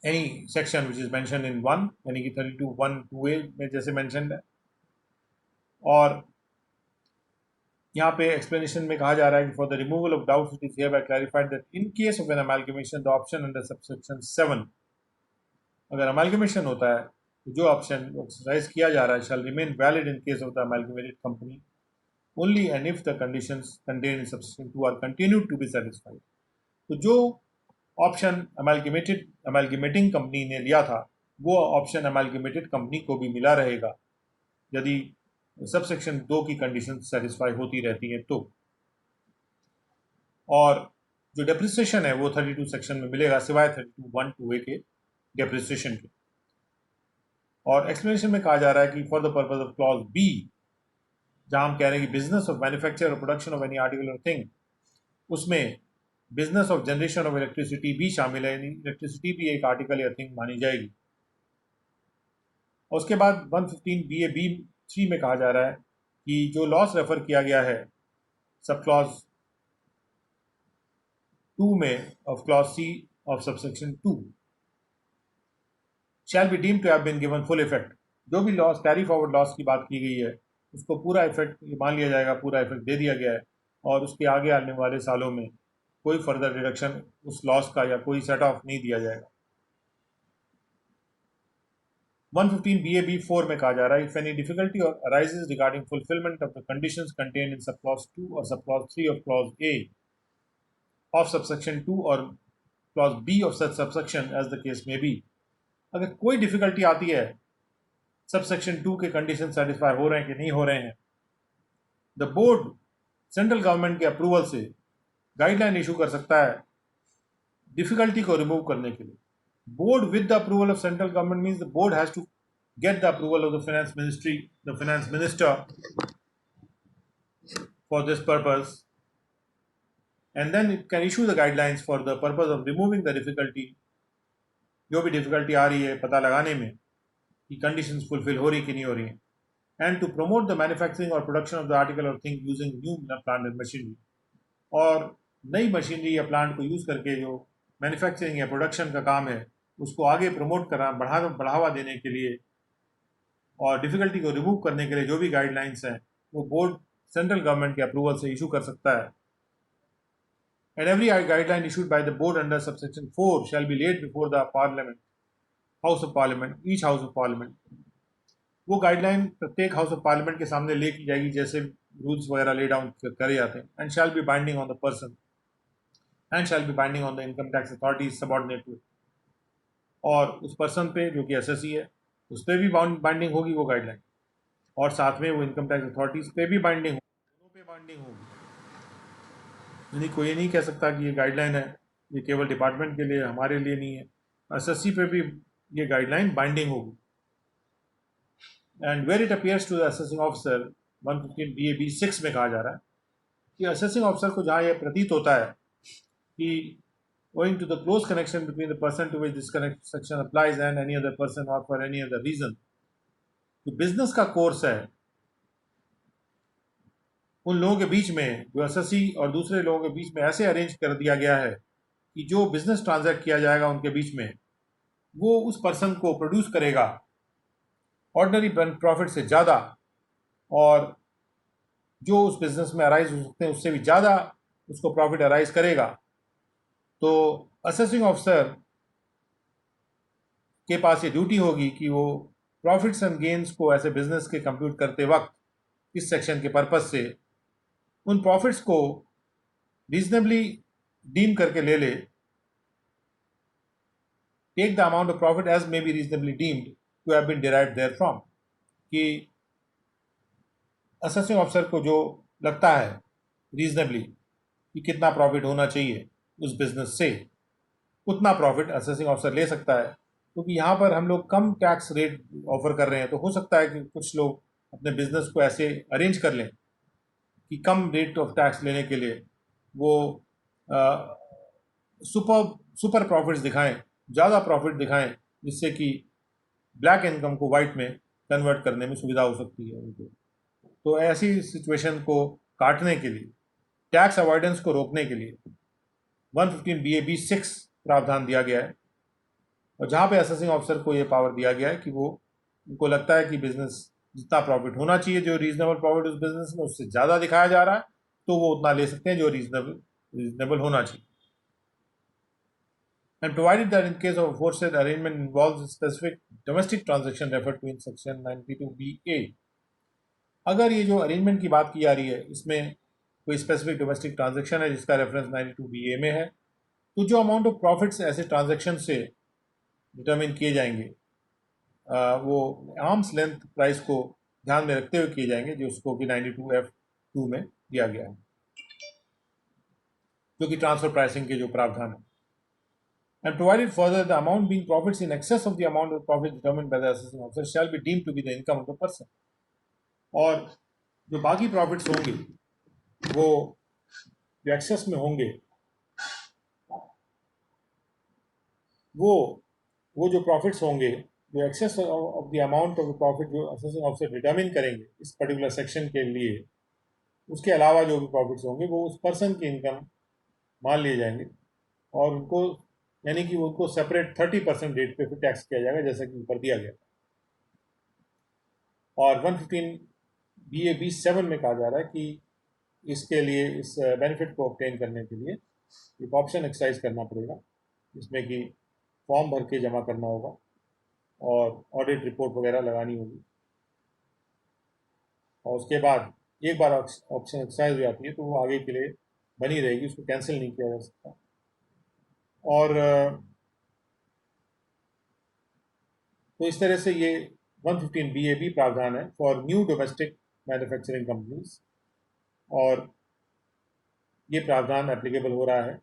any section which is mention in 1, यानी कि 32(1)(2)A में जैसे मेंशनड है। और यहाँ पे एक्सप्लेनेशन में कहा जा रहा है कि for the removal of doubts it is hereby clarified that in case of an amalgamation the option under subsection 7, अगर अमालगमेशन होता है तो जो ऑप्शन एक्सरसाइज किया जा रहा है shall remain valid in case of the amalgamated company only and if the conditions contained in subsection 2 are continued to be satisfied. तो जो ऑप्शन अमालगमेटिंग कंपनी ने लिया था वो ऑप्शन अमालगमेटेड कंपनी को भी मिला रहेगा यदि सबसेक्शन 2 की कंडीशन सेटिस्फाई होती रहती है तो। और जो डेप्रिसिएशन है वो 32 सेक्शन में मिलेगा सिवाय 32(1)(2)A के डेप्रिसिएशन के। और एक्सप्लेनेशन में कहा जा रहा है कि for the purpose of clause B, जहां हम कह रहे हैं कि business of manufacture or production of any article और थिंग, उसमें business of generation of electricity भी शामिल है, इलेक्ट्रिसिटी भी एक आर्टिकल या थिंग मानी जाएगी। और उसके बाद 115BA(B)(3) में कहा जा रहा है कि जो लॉस रेफर किया गया है सब क्लॉज 2 में of clause C of subsection 2 shall be deemed to have been given full effect. जो भी लॉस कैरी फॉरवर्ड लॉस की बात की गई है उसको पूरा इफेक्ट मान लिया जाएगा, पूरा इफेक्ट दे दिया गया है, और उसके आगे आने वाले सालों में कोई फर्दर डिडक्शन उस लॉस का या कोई सेट ऑफ नहीं दिया जाएगा। 115BA(B)(4) में कहा जा रहा है if any difficulty arises regarding fulfilment of the conditions contained in sub clause 2 or sub clause 3 of clause A of subsection 2 or clause B of such subsection as the case may be, अगर कोई difficulty आती है subsection 2 के condition satisfy हो रहे हैं कि नहीं हो रहे हैं, द बोर्ड सेंट्रल गवर्नमेंट के अप्रूवल से गाइडलाइन इशू कर सकता है डिफिकल्टी को रिमूव करने के लिए। Board with the approval of central government means the board has to get the approval of the finance ministry, the finance minister for this purpose, and then it can issue the guidelines for the purpose of removing the difficulty, जो भी difficulty आ रही है पता लगाने में, कि conditions fulfil हो रही कि नहीं हो रही हैं, and to promote the manufacturing और प्रोडक्शन ऑफ द आर्टिकल और thing using new plant and machinery, और नई मशीनरी या प्लांट को यूज़ करके जो मैन्युफैक्चरिंग या प्रोडक्शन का काम है उसको आगे प्रमोट करना, बढ़ावा देने के लिए और डिफ़िकल्टी को रिमूव करने के लिए जो भी गाइडलाइंस हैं वो बोर्ड सेंट्रल गवर्नमेंट के अप्रूवल से इशू कर सकता है. And every guideline issued by the board under subsection 4 shall be laid before the Parliament, House of Parliament, each House of Parliament. वो गाइडलाइन प्रत्येक हाउस ऑफ पार्लियामेंट के सामने ले की जाएगी जैसे रूल्स वगैरह ले डाउन करे जाते हैं. And shall be binding on the person and shall be binding on the income tax authority subordinate to, और उस पर्सन पे जो कि एसएससी है उस पर भी बाइंडिंग होगी वो गाइडलाइन, और साथ में वो इनकम टैक्स अथॉरिटीज पे भी बाइंडिंग होगी, दोनों पे बाइंडिंग होगी. यानी कोई ये नहीं कह सकता कि ये गाइडलाइन है ये केवल डिपार्टमेंट के लिए, हमारे लिए नहीं है. एसएससी पे भी ये गाइडलाइन बाइंडिंग होगी. And where it appears to the assessing officer 115 BAB 6 में कहा जा रहा है कि असेसिंग ऑफिसर को जहाँ यह प्रतीत होता है कि owing to the close connection between the person to which this section applies and any other person or for any other reason, जो बिजनेस का कोर्स है उन लोगों के बीच में, जो एसएससी और दूसरे लोगों के बीच में ऐसे अरेंज कर दिया गया है कि जो बिजनेस ट्रांजैक्ट किया जाएगा उनके बीच में वो उस पर्सन को प्रोड्यूस करेगा ऑर्डिनरी प्रॉफिट से ज़्यादा, और जो उस बिजनेस में अराइज हो सकते हैं उससे भी ज़्यादा उसको प्रॉफिट अराइज करेगा. तो असेसिंग ऑफिसर के पास ये ड्यूटी होगी कि वो प्रॉफिट्स एंड गेन्स को ऐसे बिजनेस के कंप्यूट करते वक्त इस सेक्शन के पर्पस से उन प्रॉफिट्स को रीजनेबली डीम करके ले ले. Take the amount of profit as may be reasonably deemed to have been derived therefrom, कि असेसिंग ऑफिसर को जो लगता है रीजनेबली कि कितना प्रॉफिट होना चाहिए उस बिजनेस से, उतना प्रॉफिट असेसिंग ऑफिसर ले सकता है. क्योंकि यहाँ पर हम लोग कम टैक्स रेट ऑफर कर रहे हैं, तो हो सकता है कि कुछ लोग अपने बिजनेस को ऐसे अरेंज कर लें कि कम रेट ऑफ टैक्स लेने के लिए वो सुपर प्रॉफिट्स दिखाएं, ज़्यादा प्रॉफिट दिखाएं, जिससे कि ब्लैक इनकम को वाइट में कन्वर्ट करने में सुविधा हो सकती है उनको. तो ऐसी सिचुएशन को काटने के लिए, टैक्स अवॉइडेंस को रोकने के लिए 115 BAB 6 प्रावधान दिया गया है, और जहाँ पे असेसिंग ऑफिसर को ये पावर दिया गया है कि वो उनको लगता है कि बिजनेस जितना प्रॉफिट होना चाहिए, जो रीजनेबल प्रॉफिट उस बिजनेस में उससे ज़्यादा दिखाया जा रहा है, तो वो उतना ले सकते हैं जो रीजनेबल होना चाहिए. And provided that in case of aforesaid arrangement involves a specific domestic transaction referred to in section 92BA, अगर ये जो अरेंजमेंट की बात की जा रही है इसमें कोई स्पेसिफिक डोमेस्टिक ट्रांजैक्शन है जिसका रेफरेंस 92BA में है, तो जो अमाउंट ऑफ प्रॉफिट्स ऐसे ट्रांजैक्शन से डिटरमिन किए जाएंगे वो आर्म्स लेंथ प्राइस को ध्यान में रखते हुए किए जाएंगे, जो उसको कि 92F2 में दिया गया है, जो कि ट्रांसफर प्राइसिंग के जो प्रावधान है. And provided further, the amount being profits in excess of the amount of profit determined by the assessing officer shall be deemed to be the income of the person. और जो बाकी profits होंगे वो जो एक्सेस में होंगे वो जो प्रॉफिट्स होंगे, जो excess of the amount of the profit जो असेसिंग ऑफिसर डिटरमिन करेंगे इस पर्टिकुलर सेक्शन के लिए, उसके अलावा जो भी प्रॉफिट्स होंगे वो उस पर्सन की इनकम मान लिए जाएंगे, और उनको यानी कि उनको सेपरेट 30% रेट पे फिर टैक्स किया जाएगा जैसा कि ऊपर दिया गया. और 115 BAB 7 में कहा जा रहा है कि इसके लिए, इस बेनिफिट को ऑब्टेन करने के लिए एक ऑप्शन एक्सरसाइज करना पड़ेगा, जिसमें कि फॉर्म भर के जमा करना होगा और ऑडिट रिपोर्ट वगैरह लगानी होगी, और उसके बाद एक बार ऑप्शन एक्सरसाइज हो जाती है तो वो आगे के लिए बनी रहेगी, उसको कैंसिल नहीं किया जा सकता. और तो इस तरह से ये 115 BAB प्रावधान है for new domestic manufacturing companies, और ये प्रावधान एप्लीकेबल हो रहा है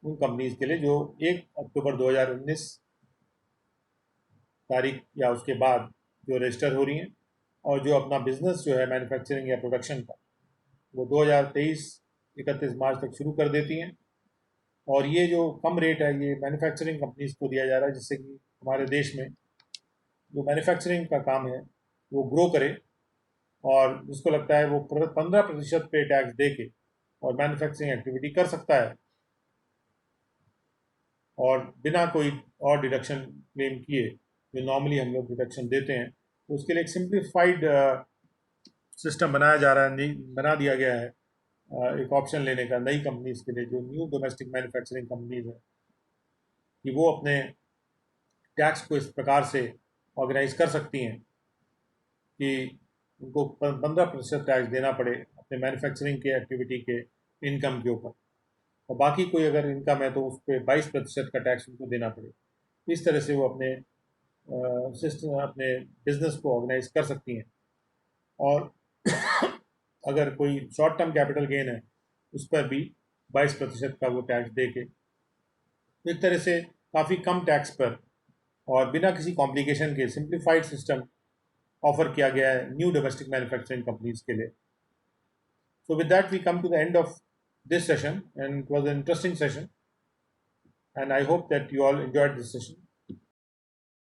उन कंपनीज के लिए जो 1 अक्टूबर 2019 तारीख या उसके बाद जो रजिस्टर हो रही हैं, और जो अपना बिजनेस जो है मैन्युफैक्चरिंग या प्रोडक्शन का वो 2023 31 मार्च तक शुरू कर देती हैं. और ये जो कम रेट है ये मैन्युफैक्चरिंग कंपनीज को दिया जा रहा है, जिससे कि हमारे देश में जो मैन्युफैक्चरिंग का काम है वो ग्रो करे, और जिसको लगता है वो 15% पे टैक्स दे के और मैन्युफैक्चरिंग एक्टिविटी कर सकता है और बिना कोई और डिडक्शन क्लेम किए, जो नॉर्मली हम लोग डिडक्शन देते हैं, तो उसके लिए एक सिंप्लीफाइड सिस्टम बनाया जा रहा है, नहीं बना दिया गया है, एक ऑप्शन लेने का नई कंपनीज के लिए, जो न्यू डोमेस्टिक मैन्युफैक्चरिंग कंपनीज है, कि वो अपने टैक्स को इस प्रकार से ऑर्गेनाइज कर सकती हैं कि उनको 15% टैक्स देना पड़े अपने मैन्युफैक्चरिंग के एक्टिविटी के इनकम के ऊपर, और बाकी कोई अगर इनकम है तो उस पर 22% का टैक्स उनको देना पड़े। इस तरह से वो अपने सिस्टम, अपने बिजनेस को ऑर्गेनाइज कर सकती हैं। और अगर कोई शॉर्ट टर्म कैपिटल गेन है उस पर भी 22% का वो टैक्स दे के, तो एक तरह से काफ़ी कम टैक्स पर और बिना किसी कॉम्प्लिकेशन के सिंप्लीफाइड सिस्टम ऑफर किया गया है न्यू डोमेस्टिक मैन्युफैक्चरिंग कंपनीज के लिए। So with that, we come to the end of this session, and it was an interesting session, and I hope that you all enjoyed this session.